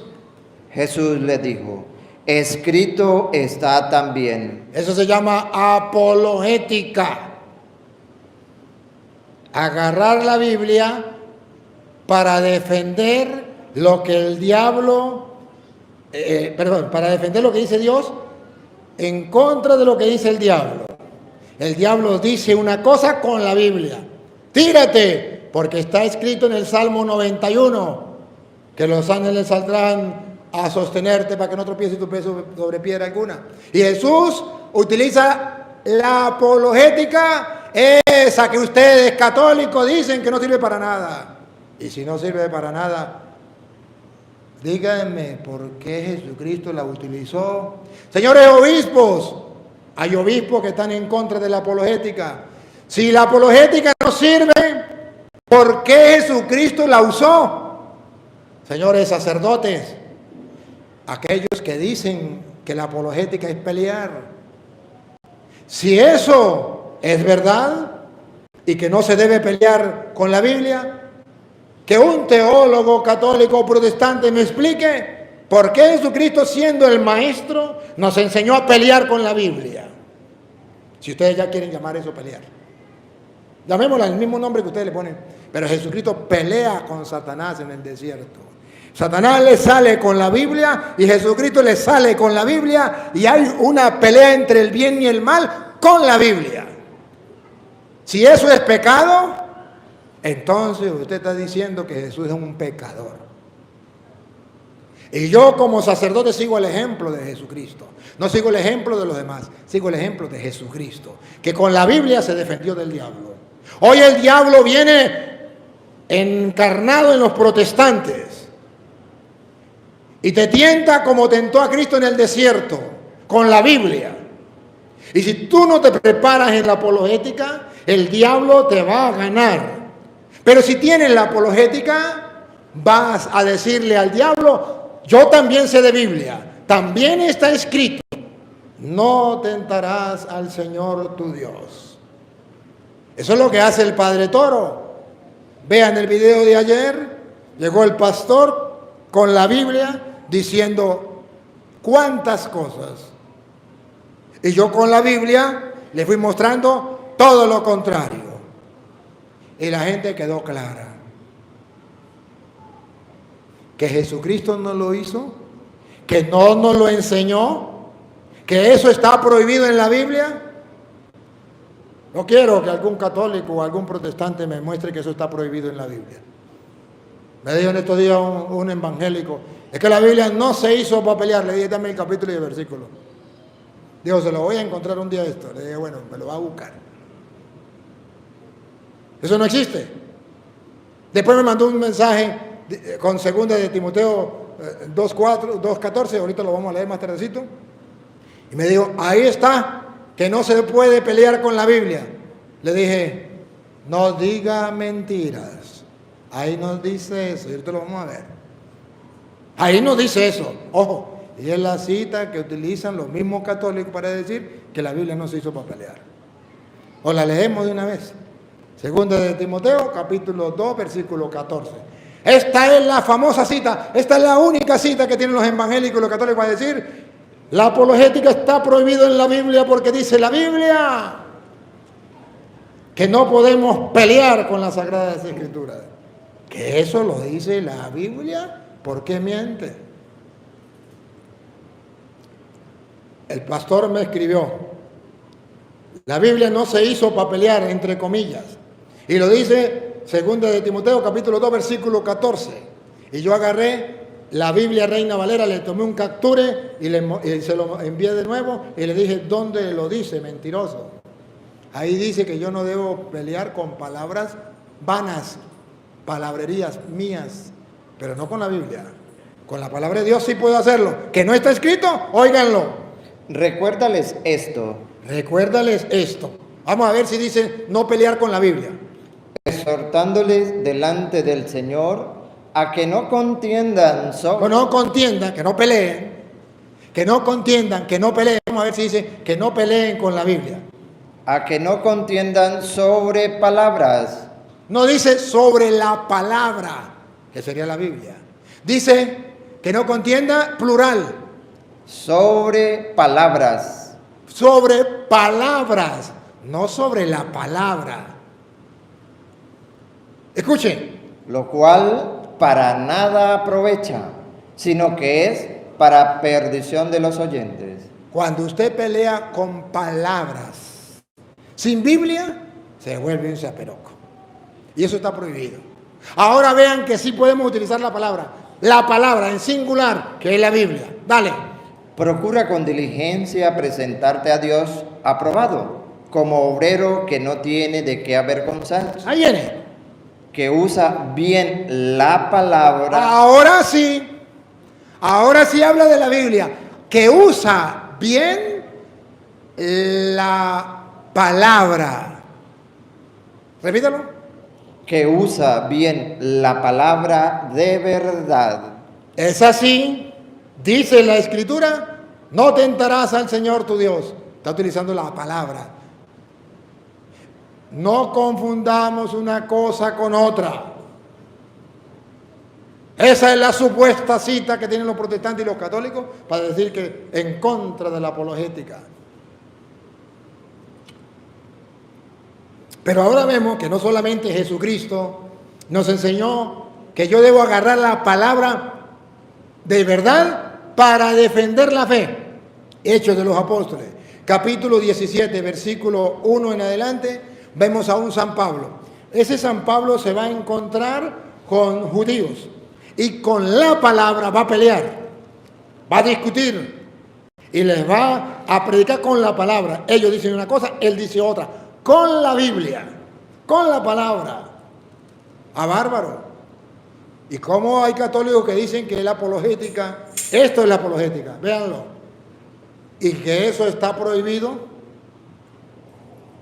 Jesús le dijo, escrito está también. Eso se llama apologética. Agarrar la Biblia para defender lo que el diablo, para defender lo que dice Dios en contra de lo que dice el diablo. El diablo dice una cosa con la Biblia. Tírate, porque está escrito en el Salmo 91, que los ángeles saldrán a sostenerte para que no tropieces tu peso sobre piedra alguna. Y Jesús utiliza la apologética, esa que ustedes católicos dicen que no sirve para nada. Y si no sirve para nada, díganme por qué Jesucristo la utilizó. Señores obispos, hay obispos que están en contra de la apologética. Si la apologética no sirve, ¿por qué Jesucristo la usó? Señores sacerdotes, aquellos que dicen que la apologética es pelear. Si eso es verdad y que no se debe pelear con la Biblia, que un teólogo católico o protestante me explique ¿Por qué Jesucristo, siendo el maestro, nos enseñó a pelear con la Biblia? Si ustedes ya quieren llamar eso pelear. Llamémosla el mismo nombre que ustedes le ponen. Pero Jesucristo pelea con Satanás en el desierto. Satanás le sale con la Biblia y Jesucristo le sale con la Biblia, y hay una pelea entre el bien y el mal con la Biblia. Si eso es pecado, entonces usted está diciendo que Jesús es un pecador. Y yo como sacerdote sigo el ejemplo de Jesucristo. No sigo el ejemplo de los demás, sigo el ejemplo de Jesucristo, que con la Biblia se defendió del diablo. Hoy el diablo viene encarnado en los protestantes y te tienta como tentó a Cristo en el desierto, con la Biblia. Y si tú no te preparas en la apologética, el diablo te va a ganar. Pero si tienes la apologética, vas a decirle al diablo: yo también sé de Biblia, también está escrito: no tentarás al Señor tu Dios. Eso es lo que hace el Padre Toro. Vean el video de ayer, llegó el pastor con la Biblia diciendo cuántas cosas. Y yo con la Biblia le fui mostrando todo lo contrario. Y la gente quedó clara. Que Jesucristo no lo hizo, que no nos lo enseñó, que eso está prohibido en la Biblia. No quiero que algún católico o algún protestante me muestre que eso está prohibido en la Biblia. Me dijo en estos días un evangélico: es que la Biblia no se hizo para pelear. Le dije: dame el capítulo y el versículo. Dijo: se lo voy a encontrar un día esto. Le dije: bueno, me lo va a buscar. Eso no existe. Después me mandó un mensaje con 2 de Timoteo 2:14, ahorita lo vamos a leer más tardecito. Y me dijo: ahí está, que no se puede pelear con la Biblia. Le dije: no diga mentiras. Ahí no dice eso, y ahorita lo vamos a ver. Ahí no dice eso, ojo. Y es la cita que utilizan los mismos católicos para decir que la Biblia no se hizo para pelear. O la leemos de una vez. 2 de Timoteo, capítulo 2, versículo 14. Esta es la famosa cita, esta es la única cita que tienen los evangélicos y los católicos para decir: la apologética está prohibida en la Biblia, porque dice la Biblia que no podemos pelear con las Sagradas Escrituras. ¿Que eso lo dice la Biblia? ¿Por qué miente? El pastor me escribió: la Biblia no se hizo para pelear, entre comillas. Y lo dice 2 de Timoteo, capítulo 2, versículo 14. Y yo agarré la Biblia Reina Valera, le tomé un capture y se lo envié de nuevo y le dije: ¿dónde lo dice, mentiroso? Ahí dice que yo no debo pelear con palabras vanas, palabrerías mías, pero no con la Biblia. Con la palabra de Dios sí puedo hacerlo. ¿Que no está escrito? Óiganlo. Recuérdales esto. Recuérdales esto. Vamos a ver si dice no pelear con la Biblia. Exhortándoles delante del Señor a que no contiendan sobre... No contiendan, que no peleen. Que no contiendan, que no peleen. Vamos a ver si dice que no peleen con la Biblia. A que no contiendan sobre palabras. No dice sobre la palabra, que sería la Biblia. Dice que no contienda, plural. Sobre palabras. Sobre palabras, no sobre la palabra. Escuchen. Lo cual para nada aprovecha, sino que es para perdición de los oyentes. Cuando usted pelea con palabras sin Biblia, se vuelve un zaperoco. Y eso está prohibido. Ahora vean que sí podemos utilizar la palabra en singular, que es la Biblia. Dale. Procura con diligencia presentarte a Dios aprobado, como obrero que no tiene de qué avergonzarse. Ahí viene. Que usa bien la palabra. Ahora sí habla de la Biblia, que usa bien la palabra. Repítalo. Que usa bien la palabra de verdad. Es así, dice la Escritura: no tentarás al Señor tu Dios. Está utilizando la palabra. No confundamos una cosa con otra. Esa es la supuesta cita que tienen los protestantes y los católicos para decir que en contra de la apologética. Pero ahora vemos que no solamente Jesucristo nos enseñó que yo debo agarrar la palabra de verdad para defender la fe. Hechos de los Apóstoles, capítulo 17, versículo 1 en adelante, vemos a un San Pablo. Ese San Pablo se va a encontrar con judíos y con la palabra va a pelear, va a discutir y les va a predicar con la palabra. Ellos dicen una cosa, él dice otra, con la Biblia, con la palabra. A bárbaro. Y cómo hay católicos que dicen que la apologética, esto es la apologética, véanlo, y que eso está prohibido.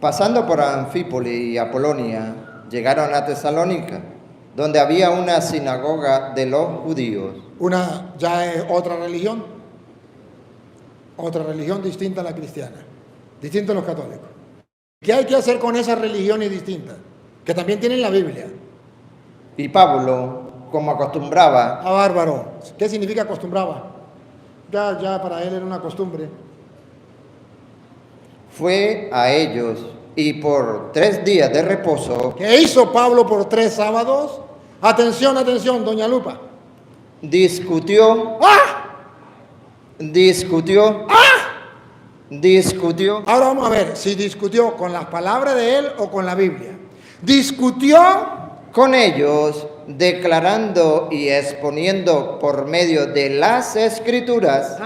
Pasando por Anfípoli y Apolonia, llegaron a Tesalónica, donde había una sinagoga de los judíos. Ya es otra religión distinta a la cristiana, distinta a los católicos. ¿Qué hay que hacer con esas religiones distintas? Que también tienen la Biblia. Y Pablo, como acostumbraba. A bárbaro. ¿Qué significa acostumbraba? Ya para él era una costumbre. Fue a ellos y por 3 días de reposo. ¿Qué hizo Pablo por 3 sábados? Atención, doña Lupa. Discutió. Discutió. Ahora vamos a ver si discutió con las palabras de él o con la Biblia. Discutió con ellos, declarando y exponiendo por medio de las Escrituras.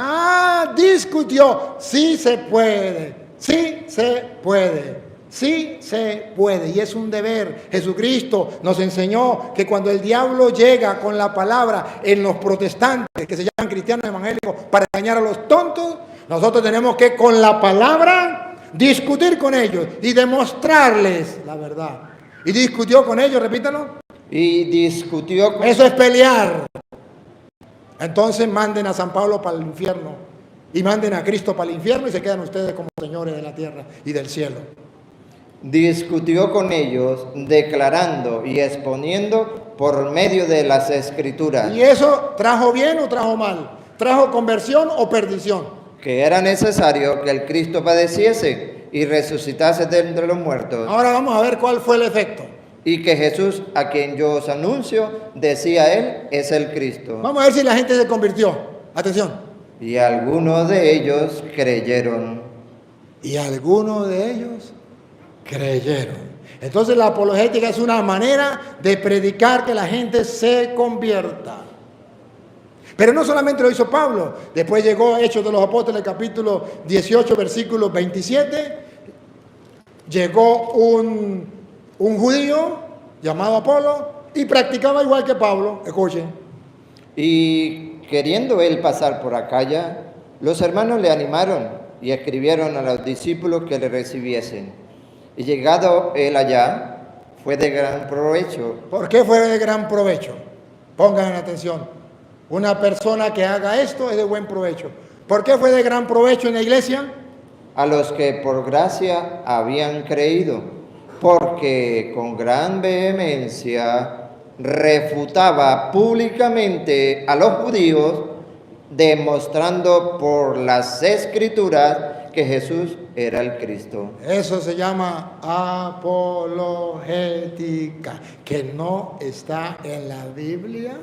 Discutió. Sí se puede. Sí se puede. Sí se puede. Y es un deber. Jesucristo nos enseñó que cuando el diablo llega con la palabra en los protestantes, que se llaman cristianos evangélicos, para engañar a los tontos, nosotros tenemos que con la palabra discutir con ellos y demostrarles la verdad. Y discutió con ellos, repítalo. Y discutió con... Eso es pelear. Entonces manden a San Pablo para el infierno y manden a Cristo para el infierno y se quedan ustedes como señores de la tierra y del cielo. Discutió con ellos, declarando y exponiendo por medio de las Escrituras. ¿Y eso trajo bien o trajo mal? ¿Trajo conversión o perdición? Que era necesario que el Cristo padeciese y resucitase de entre los muertos. Ahora vamos a ver cuál fue el efecto. Y que Jesús, a quien yo os anuncio, decía él, es el Cristo. Vamos a ver si la gente se convirtió. Atención. Y algunos de ellos creyeron. Y algunos de ellos creyeron. Entonces la apologética es una manera de predicar que la gente se convierta. Pero no solamente lo hizo Pablo. Después llegó Hechos de los Apóstoles, capítulo 18, versículo 27. Llegó un judío llamado Apolo y practicaba igual que Pablo. Escuchen. Y queriendo él pasar por Acaya, los hermanos le animaron y escribieron a los discípulos que le recibiesen. Y llegado él allá, fue de gran provecho. ¿Por qué fue de gran provecho? Pongan atención. Una persona que haga esto es de buen provecho. ¿Por qué fue de gran provecho en la iglesia? A los que por gracia habían creído, porque con gran vehemencia refutaba públicamente a los judíos, demostrando por las Escrituras que Jesús era el Cristo. Eso se llama apologética, que no está en la Biblia.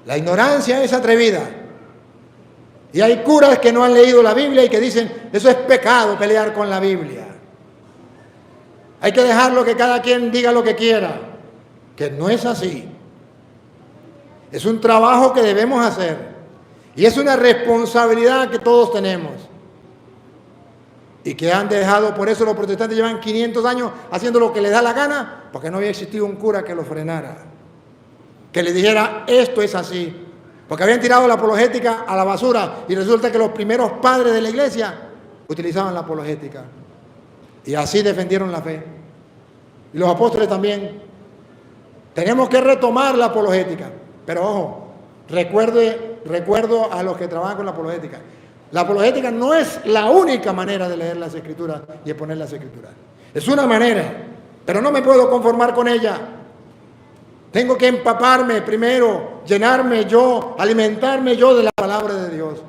La ignorancia es atrevida. Y hay curas que no han leído la Biblia y que dicen, eso es pecado pelear con la Biblia. Hay que dejarlo que cada quien diga lo que quiera, que no es así. Es un trabajo que debemos hacer y es una responsabilidad que todos tenemos y que han dejado. Por eso los protestantes llevan 500 años haciendo lo que les da la gana, porque no había existido un cura que lo frenara, que le dijera esto es así, porque habían tirado la apologética a la basura y resulta que los primeros padres de la iglesia utilizaban la apologética y así defendieron la fe. Y los apóstoles también. Tenemos que retomar la apologética, pero ojo, recuerdo a los que trabajan con la apologética. La apologética no es la única manera de leer las Escrituras y exponer las Escrituras. Es una manera, pero no me puedo conformar con ella. Tengo que empaparme primero, llenarme yo, alimentarme yo de la palabra de Dios,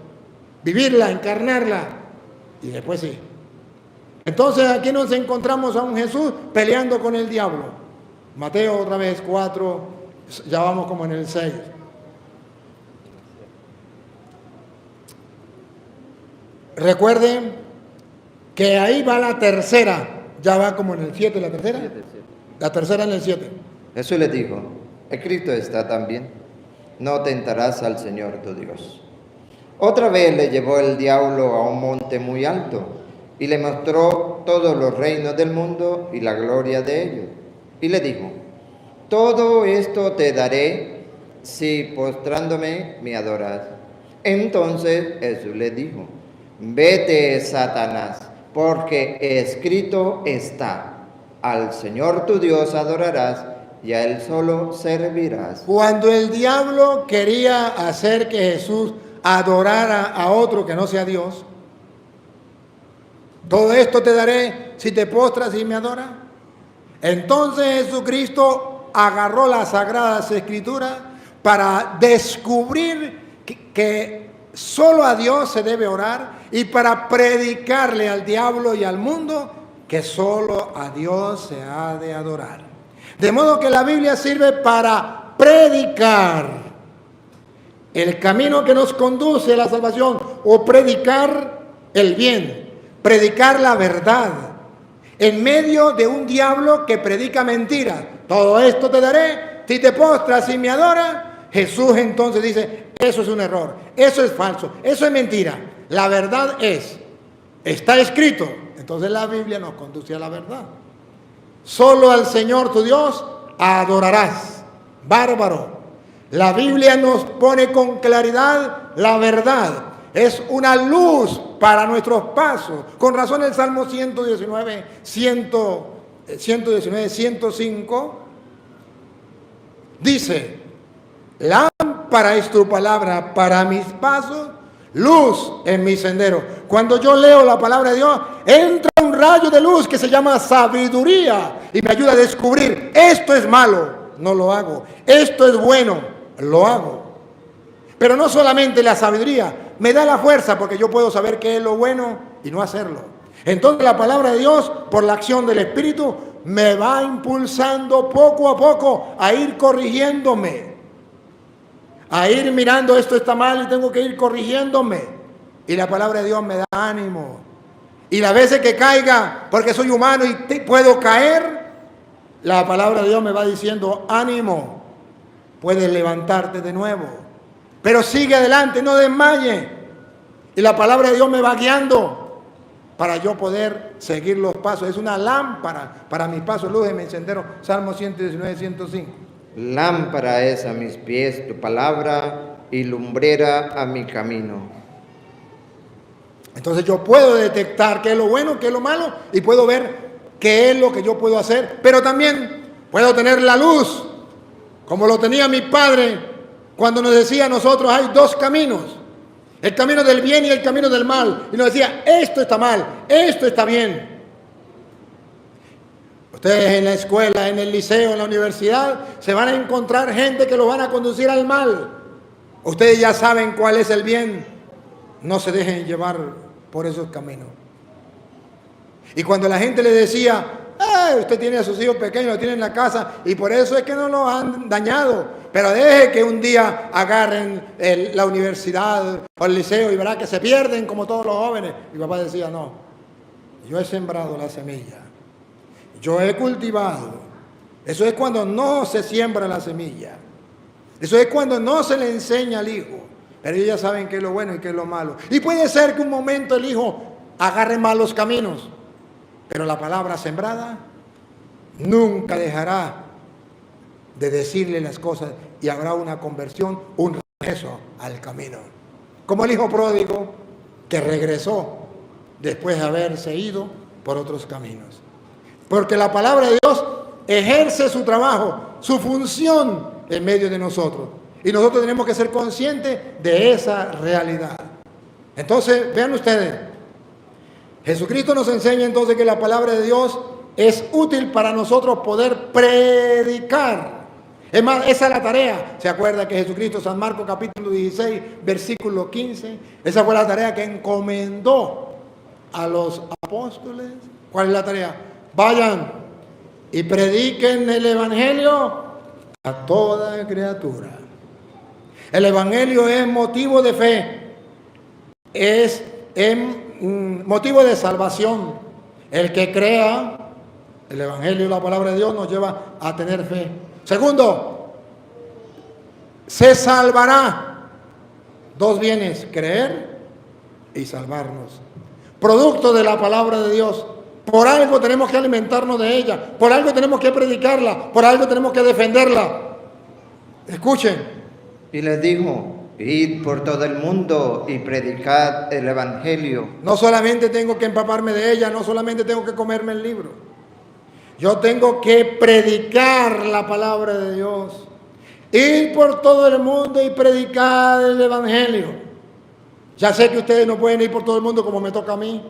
vivirla, encarnarla, y después sí. Entonces aquí nos encontramos a un Jesús peleando con el diablo. Mateo otra vez 4, ya vamos como en el 6. Recuerden que ahí va la tercera, ya va como en el 7, la tercera. La tercera en el 7. Jesús le dijo, escrito está también, no tentarás al Señor tu Dios. Otra vez le llevó el diablo a un monte muy alto y le mostró todos los reinos del mundo y la gloria de ellos. Y le dijo, todo esto te daré si postrándome me adoras. Entonces Jesús le dijo, vete, Satanás, porque escrito está, al Señor tu Dios adorarás y a Él solo servirás. Cuando el diablo quería hacer que Jesús adorara a otro que no sea Dios, todo esto te daré si te postras y me adoras. Entonces Jesucristo agarró las Sagradas Escrituras para descubrir que solo a Dios se debe orar y para predicarle al diablo y al mundo que solo a Dios se ha de adorar. De modo que la Biblia sirve para predicar el camino que nos conduce a la salvación o predicar el bien, predicar la verdad en medio de un diablo que predica mentiras. Todo esto te daré si te postras y me adoras. Jesús entonces dice, eso es un error, eso es falso, eso es mentira. La verdad está escrito. Entonces la Biblia nos conduce a la verdad. Solo al Señor tu Dios adorarás. Bárbaro. La Biblia nos pone con claridad la verdad. Es una luz para nuestros pasos. Con razón el Salmo 105 dice, lámpara es tu palabra para mis pasos, luz en mi sendero. Cuando yo leo la palabra de Dios, entra un rayo de luz que se llama sabiduría y me ayuda a descubrir, esto es malo, no lo hago. Esto es bueno, lo hago. Pero no solamente la sabiduría, me da la fuerza porque yo puedo saber qué es lo bueno y no hacerlo. Entonces la palabra de Dios, por la acción del Espíritu, me va impulsando poco a poco a ir corrigiéndome, a ir mirando esto está mal y tengo que ir corrigiéndome. Y la palabra de Dios me da ánimo. Y las veces que caiga, porque soy humano y puedo caer, la palabra de Dios me va diciendo, ánimo, puedes levantarte de nuevo. Pero sigue adelante, no desmaye. Y la palabra de Dios me va guiando para yo poder seguir los pasos. Es una lámpara para mis pasos, luz en mi sendero. Salmo 119, 105. Lámpara es a mis pies tu palabra y lumbrera a mi camino. Entonces yo puedo detectar qué es lo bueno, qué es lo malo y puedo ver qué es lo que yo puedo hacer. Pero también puedo tener la luz, como lo tenía mi padre cuando nos decía a nosotros hay dos caminos. El camino del bien y el camino del mal. Y nos decía, esto está mal, esto está bien. Ustedes en la escuela, en el liceo, en la universidad, se van a encontrar gente que los van a conducir al mal. Ustedes ya saben cuál es el bien. No se dejen llevar por esos caminos. Y cuando la gente le decía, usted tiene a sus hijos pequeños, lo tiene en la casa, y por eso es que no los han dañado. Pero deje que un día agarren la universidad o el liceo y verá que se pierden como todos los jóvenes. Mi papá decía, no, yo he sembrado la semilla. Yo he cultivado. Eso es cuando no se siembra la semilla. Eso es cuando no se le enseña al hijo. Pero ellos ya saben qué es lo bueno y qué es lo malo. Y puede ser que un momento el hijo agarre malos caminos. Pero la palabra sembrada nunca dejará de decirle las cosas y habrá una conversión, un regreso al camino. Como el hijo pródigo que regresó después de haberse ido por otros caminos. Porque la palabra de Dios ejerce su trabajo, su función en medio de nosotros. Y nosotros tenemos que ser conscientes de esa realidad. Entonces, vean ustedes, Jesucristo nos enseña entonces que la palabra de Dios es útil para nosotros poder predicar Es más, esa es la tarea. ¿Se acuerda que Jesucristo, San Marcos capítulo 16, versículo 15? Esa fue la tarea que encomendó a los apóstoles. ¿Cuál es la tarea? Vayan y prediquen el evangelio a toda criatura. El evangelio es motivo de fe, es motivo de salvación. El que crea el evangelio y la palabra de Dios nos lleva a tener fe. Segundo, se salvará. Dos bienes, creer y salvarnos. Producto de la palabra de Dios. Por algo tenemos que alimentarnos de ella, por algo tenemos que predicarla, por algo tenemos que defenderla. Escuchen. Y les dijo, id por todo el mundo y predicad el evangelio. No solamente tengo que empaparme de ella, no solamente tengo que comerme el libro. Yo tengo que predicar la palabra de Dios. Ir por todo el mundo y predicar el evangelio. Ya sé que ustedes no pueden ir por todo el mundo como me toca a mí,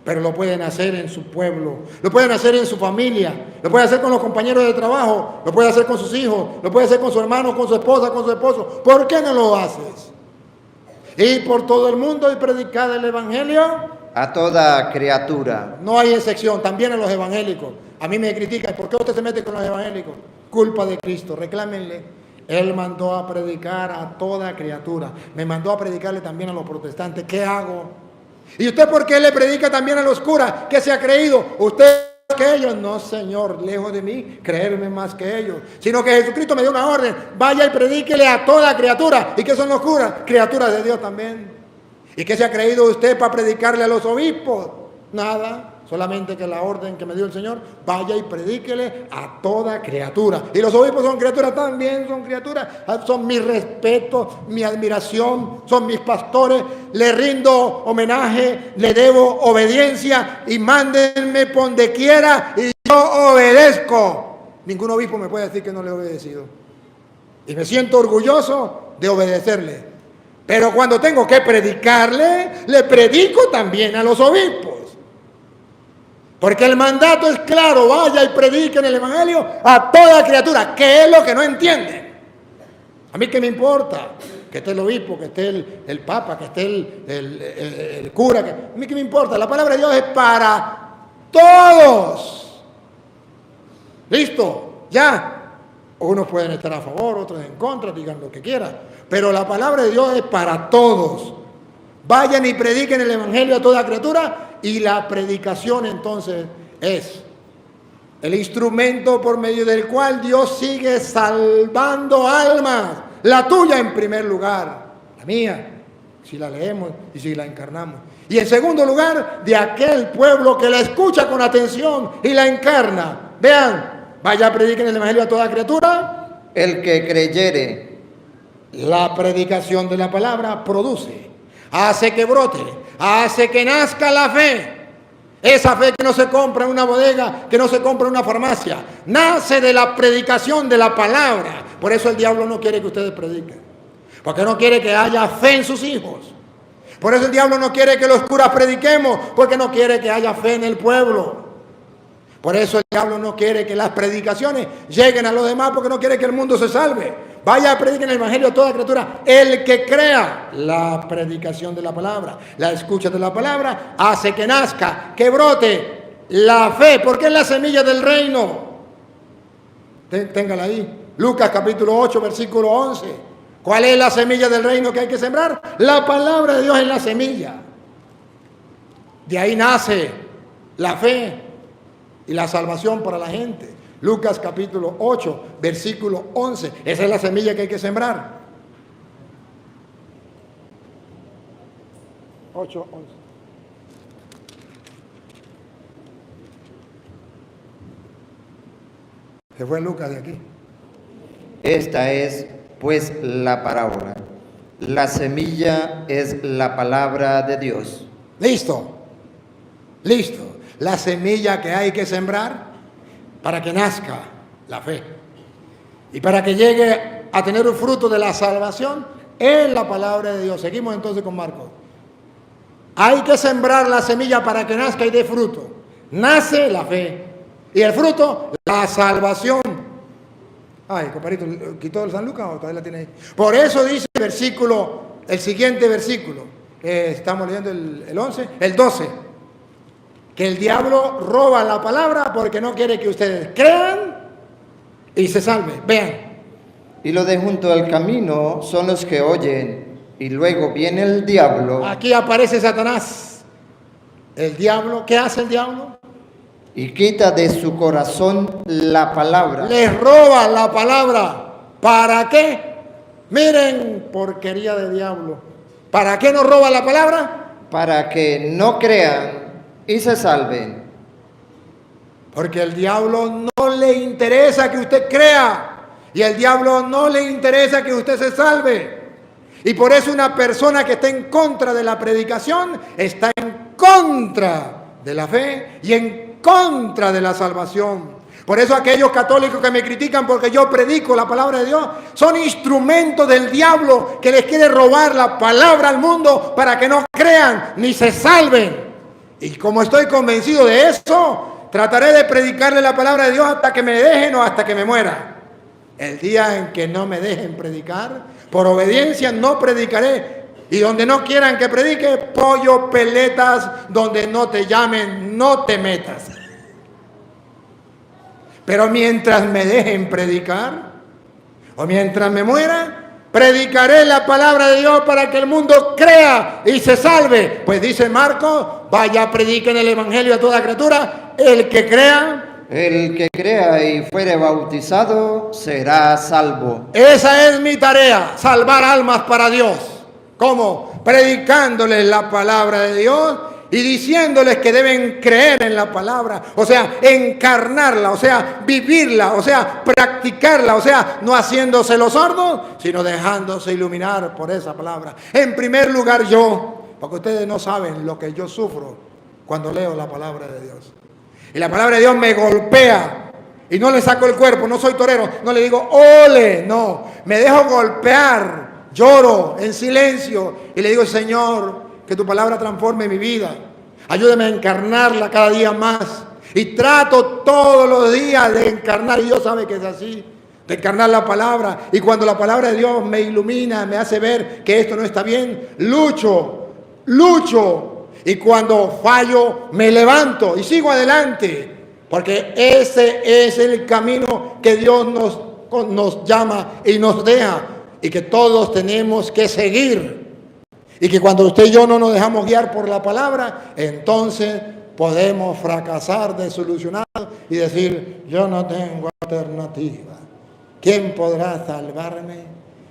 pero lo pueden hacer en su pueblo, lo pueden hacer en su familia, lo pueden hacer con los compañeros de trabajo, lo pueden hacer con sus hijos, lo pueden hacer con su hermano, con su esposa, con su esposo. ¿Por qué no lo haces? Ir por todo el mundo y predicar el evangelio a toda criatura. No hay excepción, también a los evangélicos. A mí me critican, ¿por qué usted se mete con los evangélicos? Culpa de Cristo, reclámenle. Él mandó a predicar a toda criatura. Me mandó a predicarle también a los protestantes. ¿Qué hago? ¿Y usted por qué le predica también a los curas? ¿Qué se ha creído? ¿Usted más que ellos? No, Señor, lejos de mí creerme más que ellos. Sino que Jesucristo me dio una orden. Vaya y predíquele a toda criatura. ¿Y qué son los curas? Criaturas de Dios también. ¿Y qué se ha creído usted para predicarle a los obispos? Nada. Solamente que la orden que me dio el Señor, vaya y predíquele a toda criatura. Y los obispos son criaturas también, son criaturas. Son mi respeto, mi admiración, son mis pastores. Le rindo homenaje, le debo obediencia y mándenme por donde quiera y yo obedezco. Ningún obispo me puede decir que no le he obedecido. Y me siento orgulloso de obedecerle. Pero cuando tengo que predicarle, le predico también a los obispos. Porque el mandato es claro, vaya y prediquen el evangelio a toda criatura. ¿Qué es lo que no entienden? A mí qué me importa que esté el obispo, que esté el papa, que esté el cura. A mí qué me importa. La palabra de Dios es para todos. ¿Listo? Ya. Unos pueden estar a favor, otros en contra, digan lo que quieran. Pero la palabra de Dios es para todos. Vayan y prediquen el evangelio a toda criatura. Y la predicación entonces es el instrumento por medio del cual Dios sigue salvando almas. La tuya en primer lugar, la mía, si la leemos y si la encarnamos. Y en segundo lugar, de aquel pueblo que la escucha con atención y la encarna. Vean, vaya a predicar el evangelio a toda criatura. El que creyere. La predicación de la palabra produce, hace que brote, hace que nazca la fe. Esa fe que no se compra en una bodega, que no se compra en una farmacia, nace de la predicación de la palabra. Por eso el diablo no quiere que ustedes prediquen, porque no quiere que haya fe en sus hijos. Por eso el diablo no quiere que los curas prediquemos, porque no quiere que haya fe en el pueblo. Por eso el diablo no quiere que las predicaciones lleguen a los demás, porque no quiere que el mundo se salve. Vaya a predicar el evangelio a toda criatura. El que crea la predicación de la palabra, la escucha de la palabra, hace que nazca, que brote la fe, porque es la semilla del reino. Téngala ahí. Lucas capítulo 8, versículo 11. ¿Cuál es la semilla del reino que hay que sembrar? La palabra de Dios es la semilla. De ahí nace la fe y la salvación para la gente. Lucas capítulo 8, versículo 11. Esa es la semilla que hay que sembrar. 8, 11. Se fue Lucas de aquí. Esta es, pues, la parábola. La semilla es la palabra de Dios. Listo. Listo. La semilla que hay que sembrar para que nazca la fe y para que llegue a tener un fruto de la salvación es la palabra de Dios. Seguimos entonces con Marcos. Hay que sembrar la semilla para que nazca y dé fruto. Nace la fe y el fruto, la salvación. Ay, compadrito, ¿quitó el San Lucas o todavía la tiene ahí? Por eso dice el siguiente versículo. Estamos leyendo el 11, el 12. Que el diablo roba la palabra porque no quiere que ustedes crean y se salven. Vean. Y los de junto al camino son los que oyen, y luego viene el diablo. Aquí aparece Satanás. El diablo, ¿qué hace el diablo? Y quita de su corazón la palabra. Les roba la palabra. ¿Para qué? Miren, porquería de diablo. ¿Para qué nos roba la palabra? Para que no crean y se salven. Porque el diablo no le interesa que usted crea. Y el diablo no le interesa que usted se salve. Y por eso una persona que está en contra de la predicación está en contra de la fe y en contra de la salvación. Por eso aquellos católicos que me critican porque yo predico la palabra de Dios son instrumentos del diablo que les quiere robar la palabra al mundo para que no crean ni se salven. Y como estoy convencido de eso, trataré de predicarle la palabra de Dios hasta que me dejen o hasta que me muera. El día en que no me dejen predicar, por obediencia no predicaré. Y donde no quieran que predique, pollo, peletas, donde no te llamen, no te metas. Pero mientras me dejen predicar, o mientras me muera, predicaré la palabra de Dios para que el mundo crea y se salve. Pues dice Marcos, vaya, prediquen el evangelio a toda criatura, el que crea. El que crea y fuere bautizado será salvo. Esa es mi tarea, salvar almas para Dios. ¿Cómo? Predicándoles la palabra de Dios y diciéndoles que deben creer en la palabra, o sea, encarnarla, o sea, vivirla, o sea, practicarla, o sea, no haciéndose los sordos, sino dejándose iluminar por esa palabra. En primer lugar yo, porque ustedes no saben lo que yo sufro cuando leo la palabra de Dios. Y la palabra de Dios me golpea y no le saco el cuerpo, no soy torero, no le digo ole, no, me dejo golpear. Lloro en silencio y le digo, Señor, que tu palabra transforme mi vida. Ayúdame a encarnarla cada día más. Y trato todos los días de encarnar, y Dios sabe que es así, de encarnar la palabra. Y cuando la palabra de Dios me ilumina, me hace ver que esto no está bien, lucho. Y cuando fallo, me levanto y sigo adelante. Porque ese es el camino que Dios nos llama y nos deja. Y que todos tenemos que seguir. Y que cuando usted y yo no nos dejamos guiar por la palabra, entonces podemos fracasar desilusionados y decir, yo no tengo alternativa. ¿Quién podrá salvarme?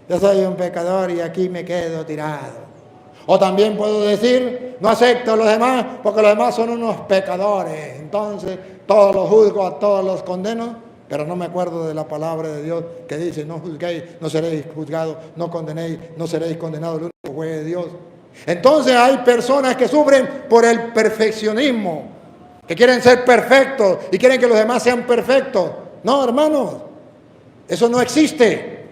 Yo soy un pecador y aquí me quedo tirado. O también puedo decir, no acepto a los demás porque los demás son unos pecadores. Entonces todos los juzgo, a todos los condeno. Pero no me acuerdo de la palabra de Dios que dice, no juzguéis, no seréis juzgados, no condenéis, no seréis condenados, el único juez de Dios. Entonces hay personas que sufren por el perfeccionismo, que quieren ser perfectos y quieren que los demás sean perfectos. No, hermanos, eso no existe.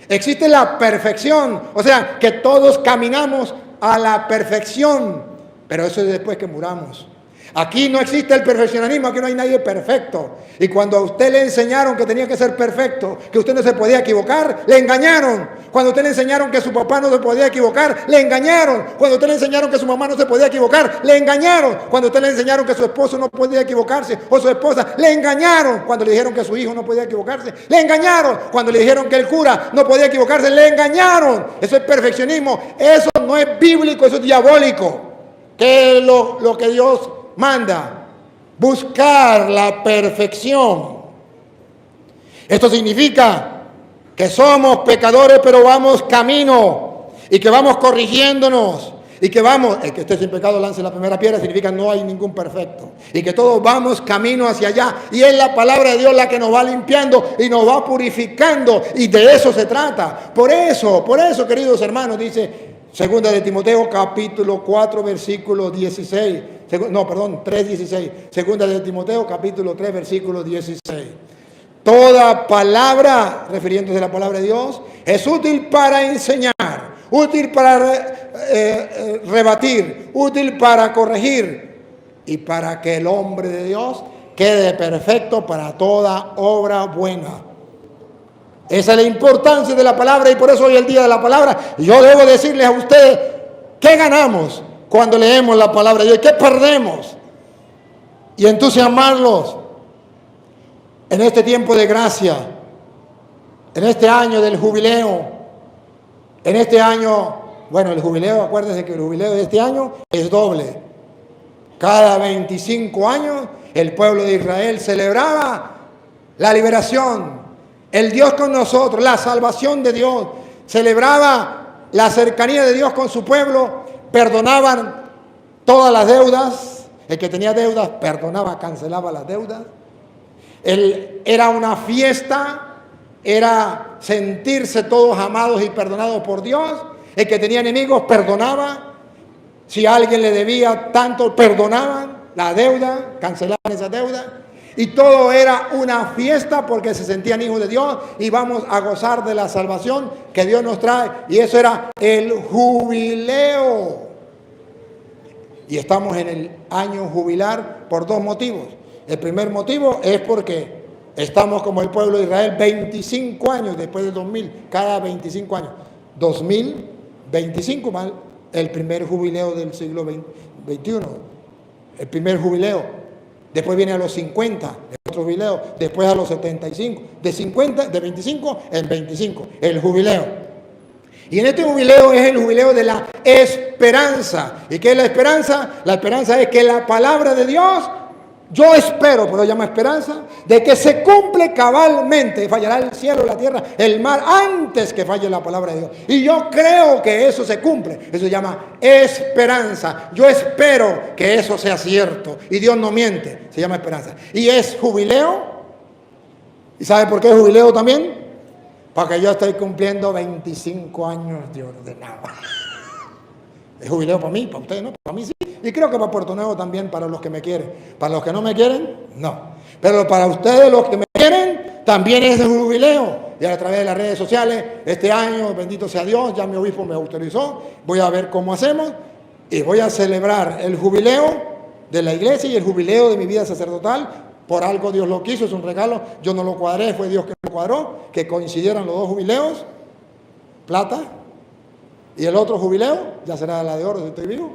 Existe la perfección, o sea, que todos caminamos a la perfección, pero eso es después que muramos. Aquí no existe el perfeccionismo, aquí no hay nadie perfecto. Y cuando a usted le enseñaron que tenía que ser perfecto, que usted no se podía equivocar, le engañaron. Cuando a usted le enseñaron que su papá no se podía equivocar, le engañaron. Cuando a usted le enseñaron que su mamá no se podía equivocar, le engañaron. Cuando a usted le enseñaron que su esposo no podía equivocarse o su esposa, le engañaron. Cuando le dijeron que su hijo no podía equivocarse, le engañaron. Cuando le dijeron que el cura no podía equivocarse, le engañaron. Eso es perfeccionismo. Eso no es bíblico, eso es diabólico. Que es lo que Dios manda, buscar la perfección. Esto significa que somos pecadores, pero vamos camino y que vamos corrigiéndonos y que vamos, el que esté sin pecado lance la primera piedra, significa no hay ningún perfecto y que todos vamos camino hacia allá y es la palabra de Dios la que nos va limpiando y nos va purificando y de eso se trata. Por eso, queridos hermanos, dice Segunda de Timoteo capítulo 4 versículo 16. 3:16. Segunda de Timoteo capítulo 3 versículo 16. Toda palabra, refiriéndose a la palabra de Dios, es útil para enseñar, útil para rebatir, útil para corregir y para que el hombre de Dios quede perfecto para toda obra buena. Esa es la importancia de la palabra y por eso hoy es el día de la palabra. Y yo debo decirles a ustedes, ¿qué ganamos cuando leemos la palabra de Dios? ¿Qué perdemos? Y entusiasmarlos en este tiempo de gracia, en este año del jubileo, en este año, bueno, el jubileo, acuérdense que el jubileo de este año es doble. Cada 25 años el pueblo de Israel celebraba la liberación, el Dios con nosotros, la salvación de Dios, celebraba la cercanía de Dios con su pueblo, perdonaban todas las deudas, el que tenía deudas perdonaba, cancelaba las deudas. Era una fiesta, era sentirse todos amados y perdonados por Dios. El que tenía enemigos perdonaba, si a alguien le debía tanto perdonaban la deuda, cancelaban esa deuda. Y todo era una fiesta porque se sentían hijos de Dios y vamos a gozar de la salvación que Dios nos trae. Y eso era el jubileo. Y estamos en el año jubilar por dos motivos. El primer motivo es porque estamos como el pueblo de Israel 25 años después del 2000, cada 25 años. 2025 más el primer jubileo del siglo XXI. El primer jubileo. Después viene a los 50, otro jubileo, después a los 75, de 25 en 25, el jubileo. Y en este jubileo es el jubileo de la esperanza. ¿Y qué es la esperanza? La esperanza es que la palabra de Dios, yo espero, pero llama esperanza, de que se cumple cabalmente. Fallará el cielo, la tierra, el mar, antes que falle la palabra de Dios. Y yo creo que eso se cumple. Eso se llama esperanza. Yo espero que eso sea cierto. Y Dios no miente. Se llama esperanza. Y es jubileo. ¿Y sabe por qué es jubileo también? Porque yo estoy cumpliendo 25 años de ordenado. Es jubileo para mí, para ustedes no, para mí sí. Y creo que para Puerto Nuevo también, para los que me quieren. Para los que no me quieren, no. Pero para ustedes, los que me quieren, también es el jubileo. Y a través de las redes sociales, este año, bendito sea Dios, ya mi obispo me autorizó. Voy a ver cómo hacemos. Y voy a celebrar el jubileo de la iglesia y el jubileo de mi vida sacerdotal. Por algo Dios lo quiso, es un regalo. Yo no lo cuadré, fue Dios que lo cuadró. Que coincidieran los dos jubileos. Plata. Y el otro jubileo, ya será la de oro si estoy vivo,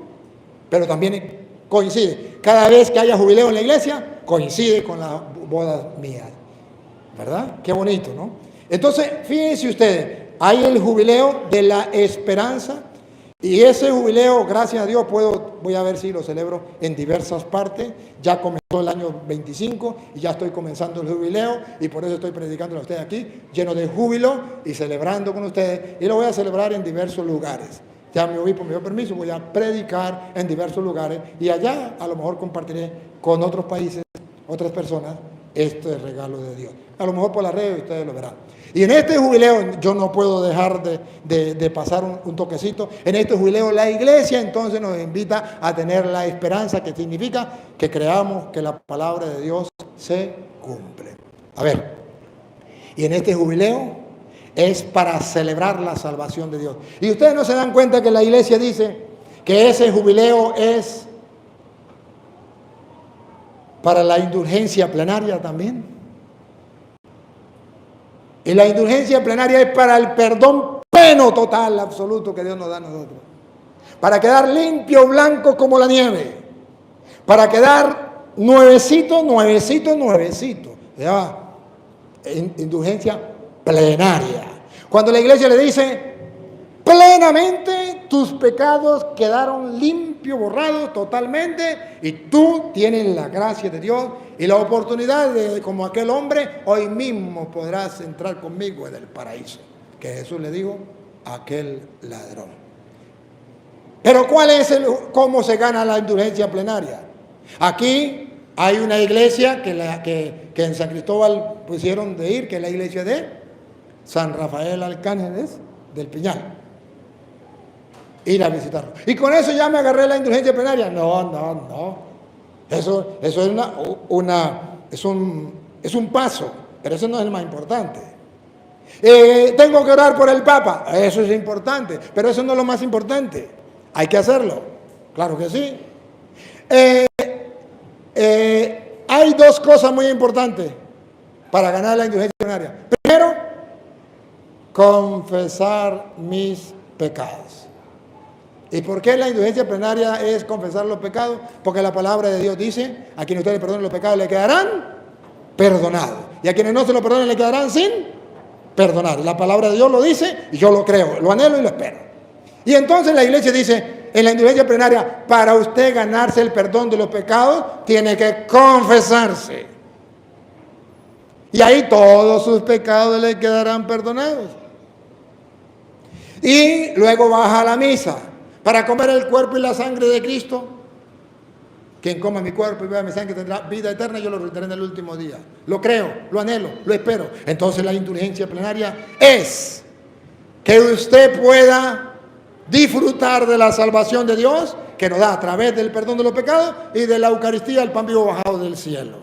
pero también coincide. Cada vez que haya jubileo en la iglesia, coincide con las bodas mías. ¿Verdad? Qué bonito, ¿no? Entonces, fíjense ustedes, hay el jubileo de la esperanza y ese jubileo, gracias a Dios, voy a ver si lo celebro en diversas partes. Ya comenzó el año 25 y ya estoy comenzando el jubileo y por eso estoy predicándolo a ustedes aquí, lleno de júbilo y celebrando con ustedes. Y lo voy a celebrar en diversos lugares. Ya mi obispo me dio permiso, voy a predicar en diversos lugares y allá a lo mejor compartiré con otros países, otras personas, este regalo de Dios. A lo mejor por las redes ustedes lo verán. Y en este jubileo, yo no puedo dejar de pasar un toquecito. En este jubileo la iglesia entonces nos invita a tener la esperanza, que significa que creamos que la palabra de Dios se cumple. A ver, y en este jubileo es para celebrar la salvación de Dios. Y ustedes no se dan cuenta que la iglesia dice que ese jubileo es para la indulgencia plenaria también. Y la indulgencia plenaria es para el perdón pleno, total, absoluto que Dios nos da a nosotros. Para quedar limpio, blanco como la nieve. Para quedar nuevecito, nuevecito, nuevecito. Ya, indulgencia plenaria. Cuando la iglesia le dice, plenamente tus pecados quedaron limpios, borrados totalmente, y tú tienes la gracia de Dios y la oportunidad de, como aquel hombre, hoy mismo podrás entrar conmigo en el paraíso. Que Jesús le dijo a aquel ladrón. Pero ¿cómo se gana la indulgencia plenaria? Aquí hay una iglesia que en San Cristóbal pusieron de ir, que es la iglesia de San Rafael Alcángel del Piñal. Ir a visitarlo. Y con eso ya me agarré la indulgencia plenaria. No. Eso es un paso, pero eso no es el más importante. Tengo que orar por el Papa. Eso es importante, pero eso no es lo más importante. Hay que hacerlo. Claro que sí. Hay dos cosas muy importantes para ganar la indulgencia plenaria. Primero, confesar mis pecados. ¿Y por qué la indulgencia plenaria es confesar los pecados? Porque la palabra de Dios dice, a quienes ustedes le perdonen los pecados le quedarán perdonados. Y a quienes no se lo perdonen le quedarán sin perdonar. La palabra de Dios lo dice y yo lo creo, lo anhelo y lo espero. Y entonces la iglesia dice, en la indulgencia plenaria, para usted ganarse el perdón de los pecados, tiene que confesarse. Y ahí todos sus pecados le quedarán perdonados. Y luego baja a la misa para comer el cuerpo y la sangre de Cristo. Quien coma mi cuerpo y beba mi sangre tendrá vida eterna, yo lo resucitaré en el último día. Lo creo, lo anhelo, lo espero. Entonces la indulgencia plenaria es que usted pueda disfrutar de la salvación de Dios que nos da a través del perdón de los pecados y de la Eucaristía, el pan vivo bajado del cielo.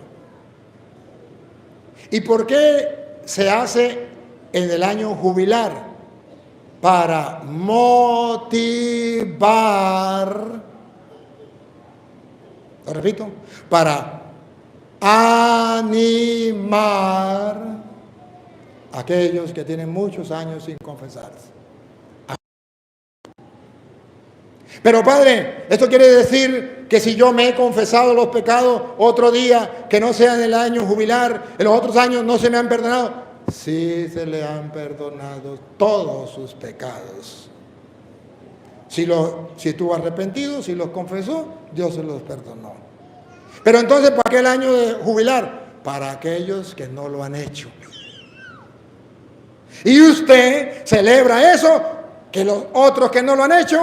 ¿Y por qué se hace en el año jubilar? Para motivar, lo repito, para animar a aquellos que tienen muchos años sin confesarse. Pero Padre, esto quiere decir que si yo me he confesado los pecados otro día, que no sea en el año jubilar, en los otros años no se me han perdonado. Sí se le han perdonado todos sus pecados. Si estuvo arrepentido, si los confesó, Dios se los perdonó. Pero entonces, ¿para qué el año de jubilar? Para aquellos que no lo han hecho. Y usted celebra eso, que los otros que no lo han hecho,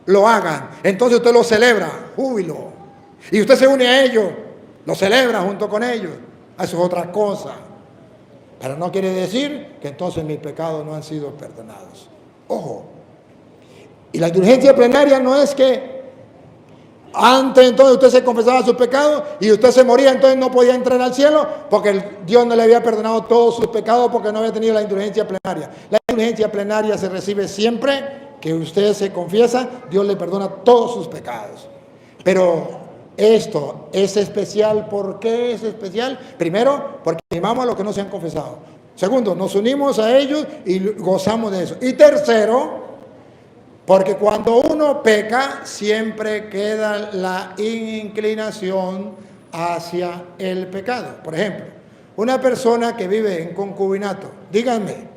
lo hagan. Entonces usted lo celebra, júbilo. Y usted se une a ellos, lo celebra junto con ellos. Eso es otra cosa. Pero no quiere decir que entonces mis pecados no han sido perdonados. Ojo. Y la indulgencia plenaria no es que antes entonces usted se confesaba sus pecados y usted se moría, entonces no podía entrar al cielo porque Dios no le había perdonado todos sus pecados porque no había tenido la indulgencia plenaria. La indulgencia plenaria se recibe siempre que usted se confiesa, Dios le perdona todos sus pecados. Pero esto es especial. ¿Por qué es especial? Primero, porque animamos a los que no se han confesado. Segundo, nos unimos a ellos y gozamos de eso. Y tercero, porque cuando uno peca, siempre queda la inclinación hacia el pecado. Por ejemplo, una persona que vive en concubinato, díganme,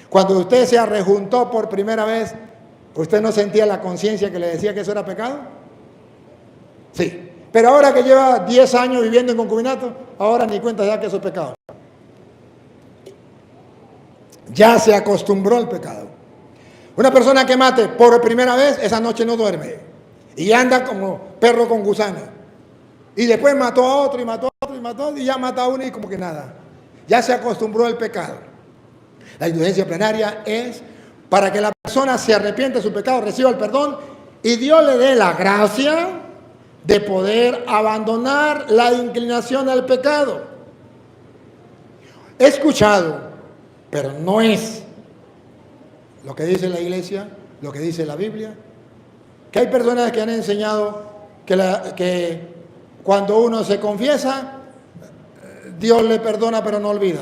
cuando usted se rejuntó por primera vez, ¿usted no sentía la conciencia que le decía que eso era pecado? Sí. Pero ahora que lleva 10 años viviendo en concubinato, ahora ni cuenta ya que eso es pecado. Ya se acostumbró al pecado. Una persona que mate por primera vez, esa noche no duerme. Y anda como perro con gusano. Y después mató a otro, y mató a otro, y mató a otro, y ya mata a uno y como que nada. Ya se acostumbró al pecado. La indulgencia plenaria es para que la persona se arrepiente de su pecado, reciba el perdón, y Dios le dé la gracia de poder abandonar la inclinación al pecado. He escuchado, pero no es lo que dice la iglesia, lo que dice la Biblia, que hay personas que han enseñado que cuando uno se confiesa, Dios le perdona pero no olvida.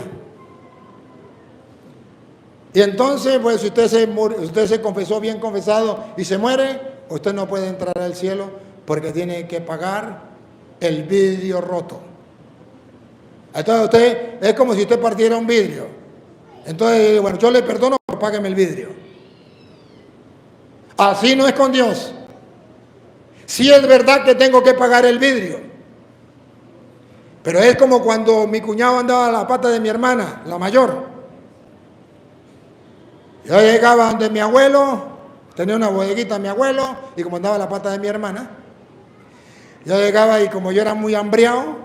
Y entonces, pues si usted se confesó bien confesado y se muere, usted no puede entrar al cielo porque tiene que pagar el vidrio roto. Entonces usted, es como si usted partiera un vidrio. Entonces, bueno, yo le perdono, pero págueme el vidrio. Así no es con Dios. Sí es verdad que tengo que pagar el vidrio. Pero es como cuando mi cuñado andaba a la pata de mi hermana, la mayor. Yo llegaba donde mi abuelo, tenía una bodeguita mi abuelo, y como andaba a la pata de mi hermana, yo llegaba y como yo era muy hambriado,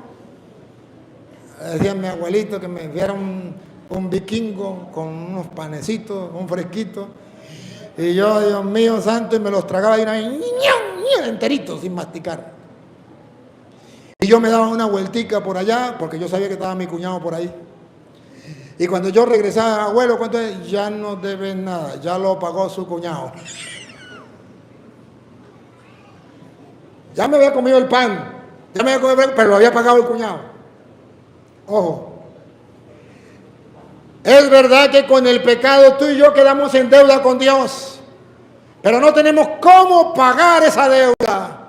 decía a mi abuelito que me enviara un vikingo con unos panecitos, un fresquito. Y yo, Dios mío santo, y me los tragaba y una vez, enteritos, sin masticar. Y yo me daba una vueltica por allá, porque yo sabía que estaba mi cuñado por ahí. Y cuando yo regresaba, abuelo, ¿cuánto es? Ya no debes nada, ya lo pagó su cuñado. Ya me había comido el pan, ya me había comido, pero lo había pagado el cuñado. Ojo. Es verdad que con el pecado tú y yo quedamos en deuda con Dios, pero no tenemos cómo pagar esa deuda.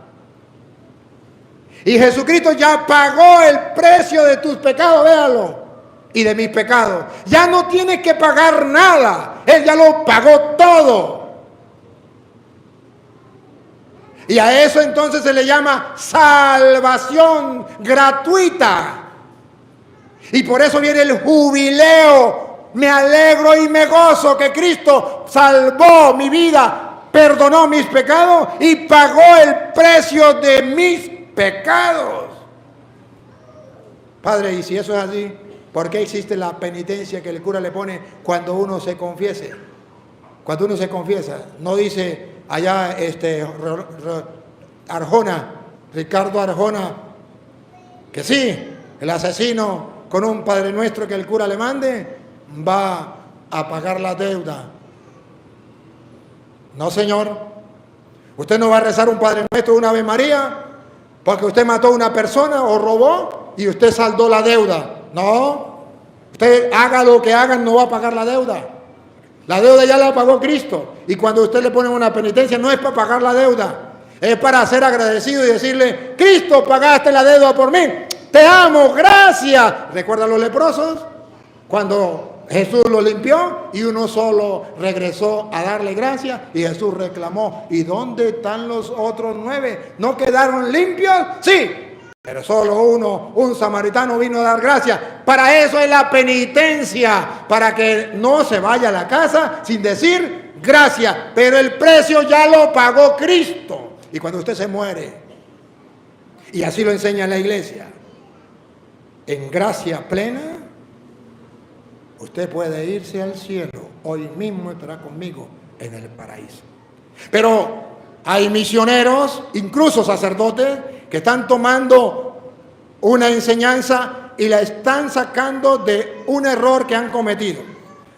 Y Jesucristo ya pagó el precio de tus pecados, véalo, y de mis pecados. Ya no tienes que pagar nada, Él ya lo pagó todo. Y a eso entonces se le llama salvación gratuita. Y por eso viene el jubileo. Me alegro y me gozo que Cristo salvó mi vida, perdonó mis pecados y pagó el precio de mis pecados. Padre, y si eso es así, ¿por qué existe la penitencia que el cura le pone cuando uno se confiese? Cuando uno se confiesa, no dice allá Arjona, Ricardo Arjona, que sí, el asesino con un Padre Nuestro que el cura le mande va a pagar la deuda. No, señor. Usted no va a rezar un Padre Nuestro, una Ave María, porque usted mató a una persona o robó y usted saldó la deuda. No. Usted haga lo que haga, no va a pagar la deuda. La deuda ya la pagó Cristo. Y cuando usted le pone una penitencia, no es para pagar la deuda. Es para ser agradecido y decirle: Cristo, pagaste la deuda por mí. Te amo, gracias. ¿Recuerdan los leprosos? Cuando Jesús los limpió y uno solo regresó a darle gracias y Jesús reclamó: ¿y dónde están los otros 9? ¿No quedaron limpios? Sí, pero solo uno, un samaritano, vino a dar gracias. Para eso es la penitencia, para que no se vaya a la casa sin decir gracias. Pero el precio ya lo pagó Cristo. Y cuando usted se muere, y así lo enseña la iglesia, en gracia plena, usted puede irse al cielo. Hoy mismo estará conmigo en el paraíso. Pero hay misioneros, incluso sacerdotes, que están tomando una enseñanza y la están sacando de un error que han cometido,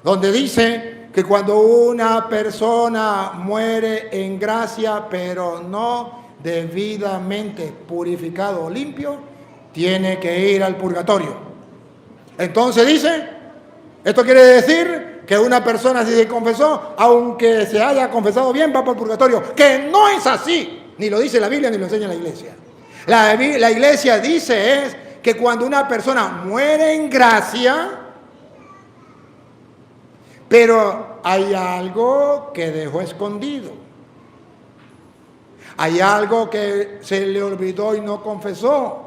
donde dice que cuando una persona muere en gracia, pero no debidamente purificado o limpio, tiene que ir al purgatorio. Entonces dice, esto quiere decir que una persona, si se confesó, aunque se haya confesado bien, va para el purgatorio. Que no es así. Ni lo dice la Biblia, ni lo enseña la iglesia. La iglesia dice es que cuando una persona muere en gracia, pero hay algo que dejó escondido, hay algo que se le olvidó y no confesó,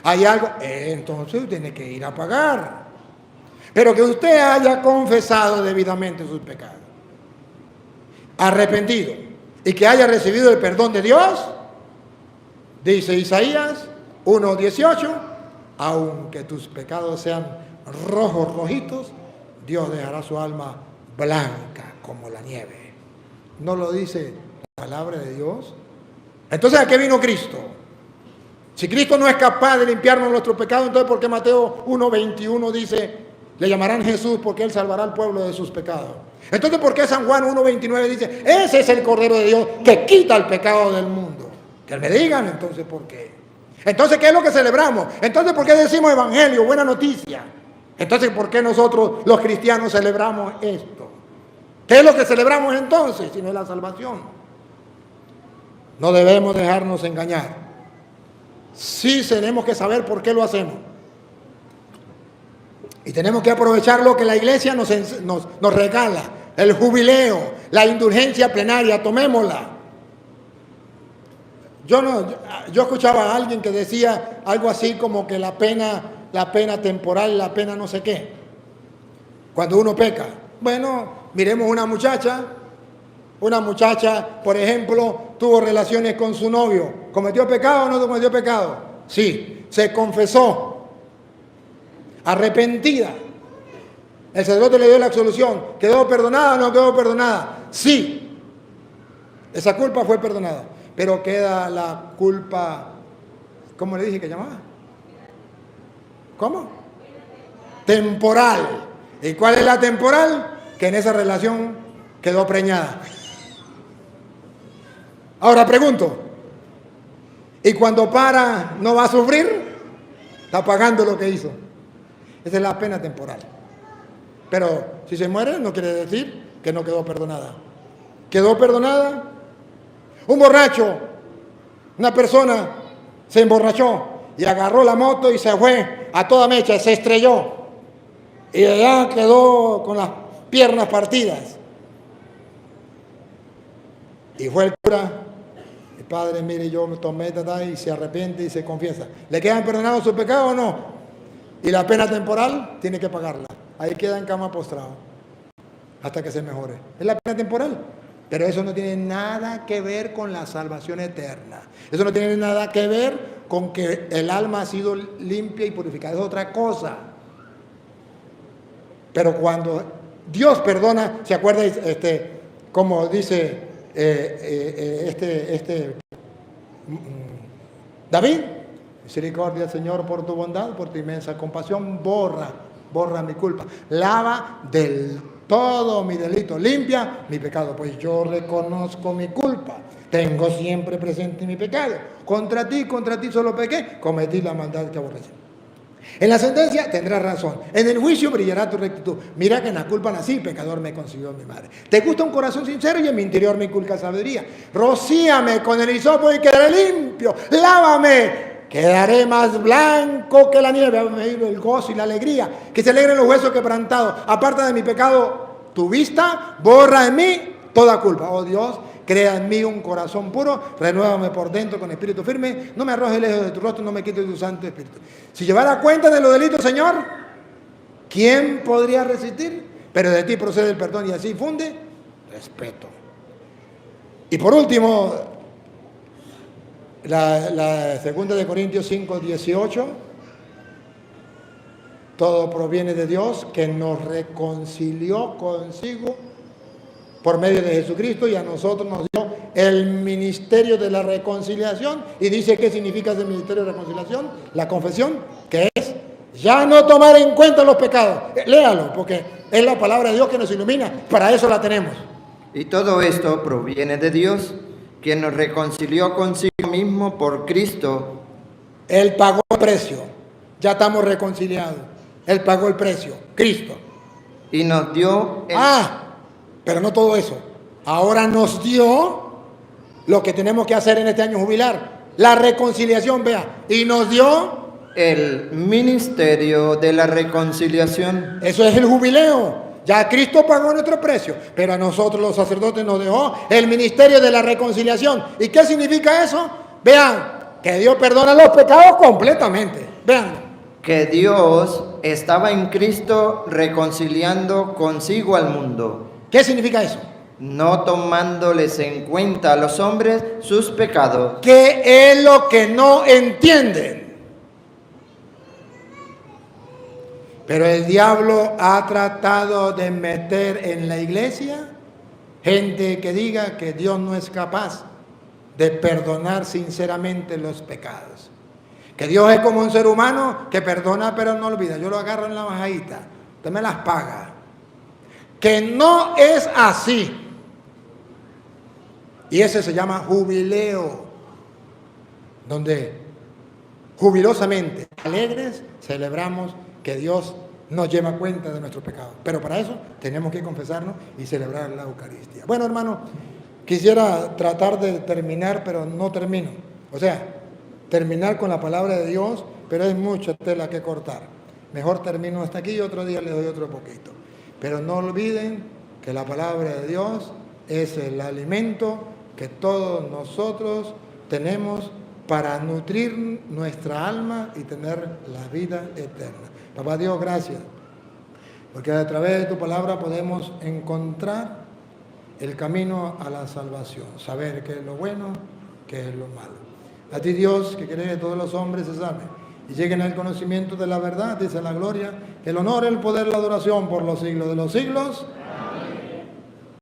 hay algo, entonces tiene que ir a pagar. Pero que usted haya confesado debidamente sus pecados, arrepentido, y que haya recibido el perdón de Dios, dice Isaías 1:18, aunque tus pecados sean rojos, rojitos, Dios dejará su alma blanca como la nieve. ¿No lo dice la palabra de Dios? Entonces, ¿a qué vino Cristo? Si Cristo no es capaz de limpiarnos nuestros pecados, entonces ¿por qué Mateo 1:21 dice: le llamarán Jesús porque Él salvará al pueblo de sus pecados? Entonces, ¿por qué San Juan 1:29 dice: ese es el Cordero de Dios que quita el pecado del mundo? Que me digan entonces por qué. Entonces, ¿qué es lo que celebramos? Entonces, ¿por qué decimos evangelio, buena noticia? Entonces, ¿por qué nosotros los cristianos celebramos esto? ¿Qué es lo que celebramos entonces, si no es la salvación? No debemos dejarnos engañar. Sí tenemos que saber por qué lo hacemos. Y tenemos que aprovechar lo que la iglesia nos regala. El jubileo, la indulgencia plenaria, tomémosla. Yo escuchaba a alguien que decía algo así como que la pena temporal, la pena no sé qué, cuando uno peca. Bueno, miremos una muchacha, por ejemplo, tuvo relaciones con su novio. ¿Cometió pecado o no cometió pecado? Sí, se confesó, arrepentida. El sacerdote le dio la absolución. ¿Quedó perdonada o no quedó perdonada? Sí, esa culpa fue perdonada. Pero queda la culpa, ¿cómo le dije que llamaba? ¿Cómo? Temporal. ¿Y cuál es la temporal? Que en esa relación quedó preñada. Ahora pregunto, ¿y cuando para no va a sufrir? Está pagando lo que hizo. Esa es la pena temporal. Pero si se muere no quiere decir que no quedó perdonada. Quedó perdonada. Un borracho, una persona se emborrachó y agarró la moto y se fue a toda mecha, se estrelló. Y allá quedó con las piernas partidas. Y fue el cura, el padre, mire, yo me tomé, y se arrepiente y se confiesa. ¿Le quedan perdonados sus pecados o no? Y la pena temporal tiene que pagarla. Ahí queda en cama postrado hasta que se mejore. Es la pena temporal. Pero eso no tiene nada que ver con la salvación eterna. Eso no tiene nada que ver con que el alma ha sido limpia y purificada. Es otra cosa. Pero cuando Dios perdona, ¿se acuerda? Como dice David, misericordia, Señor, por tu bondad, por tu inmensa compasión, borra mi culpa, lava del todo mi delito, limpia mi pecado, pues yo reconozco mi culpa, tengo siempre presente mi pecado, contra ti solo pequé, cometí la maldad que aborrecí. En la sentencia tendrás razón, en el juicio brillará tu rectitud. Mira que en la culpa nací, pecador me consiguió mi madre. Te gusta un corazón sincero y en mi interior me inculca sabiduría. Rocíame con el hisopo y quedaré limpio. Lávame, quedaré más blanco que la nieve. El gozo y la alegría, que se alegren los huesos quebrantados. Aparta de mi pecado tu vista, borra en mí toda culpa. Oh Dios, crea en mí un corazón puro, renuévame por dentro con espíritu firme, no me arrojes lejos de tu rostro, no me quites de tu santo espíritu. Si llevara cuenta de los delitos, Señor, ¿quién podría resistir? Pero de ti procede el perdón y así funde respeto. Y por último, la segunda de Corintios 5, 18, todo proviene de Dios que nos reconcilió consigo por medio de Jesucristo y a nosotros nos dio el ministerio de la reconciliación. Y dice, ¿qué significa ese ministerio de reconciliación? La confesión, que es ya no tomar en cuenta los pecados. Léalo, porque es la palabra de Dios que nos ilumina. Para eso la tenemos. Y todo esto proviene de Dios, quien nos reconcilió consigo mismo por Cristo. Él pagó el precio. Ya estamos reconciliados. Él pagó el precio. Cristo. Y nos dio... Pero no todo eso. Ahora nos dio lo que tenemos que hacer en este año jubilar. La reconciliación, vea. Y nos dio el ministerio de la reconciliación. Eso es el jubileo. Ya Cristo pagó nuestro precio. Pero a nosotros los sacerdotes nos dejó el ministerio de la reconciliación. ¿Y qué significa eso? Vean, que Dios perdona los pecados completamente. Vean. Que Dios estaba en Cristo reconciliando consigo al mundo. ¿Qué significa eso? No tomándoles en cuenta a los hombres sus pecados. ¿Qué es lo que no entienden? Pero el diablo ha tratado de meter en la iglesia gente que diga que Dios no es capaz de perdonar sinceramente los pecados. Que Dios es como un ser humano que perdona pero no olvida. Yo lo agarro en la bajadita, usted me las paga. Que no es así. Y ese se llama jubileo, donde jubilosamente, alegres, celebramos que Dios nos lleva cuenta de nuestro pecado. Pero para eso tenemos que confesarnos y celebrar la Eucaristía. Bueno, hermano, quisiera tratar de terminar, pero no termino. O sea, terminar con la palabra de Dios, pero es mucha tela que cortar. Mejor termino hasta aquí y otro día le doy otro poquito. Pero no olviden que la palabra de Dios es el alimento que todos nosotros tenemos para nutrir nuestra alma y tener la vida eterna. Papá Dios, gracias, porque a través de tu palabra podemos encontrar el camino a la salvación, saber qué es lo bueno, qué es lo malo. A ti, Dios, que quieres que todos los hombres se salven y lleguen al conocimiento de la verdad, dice la gloria, el honor, el poder, la adoración por los siglos de los siglos.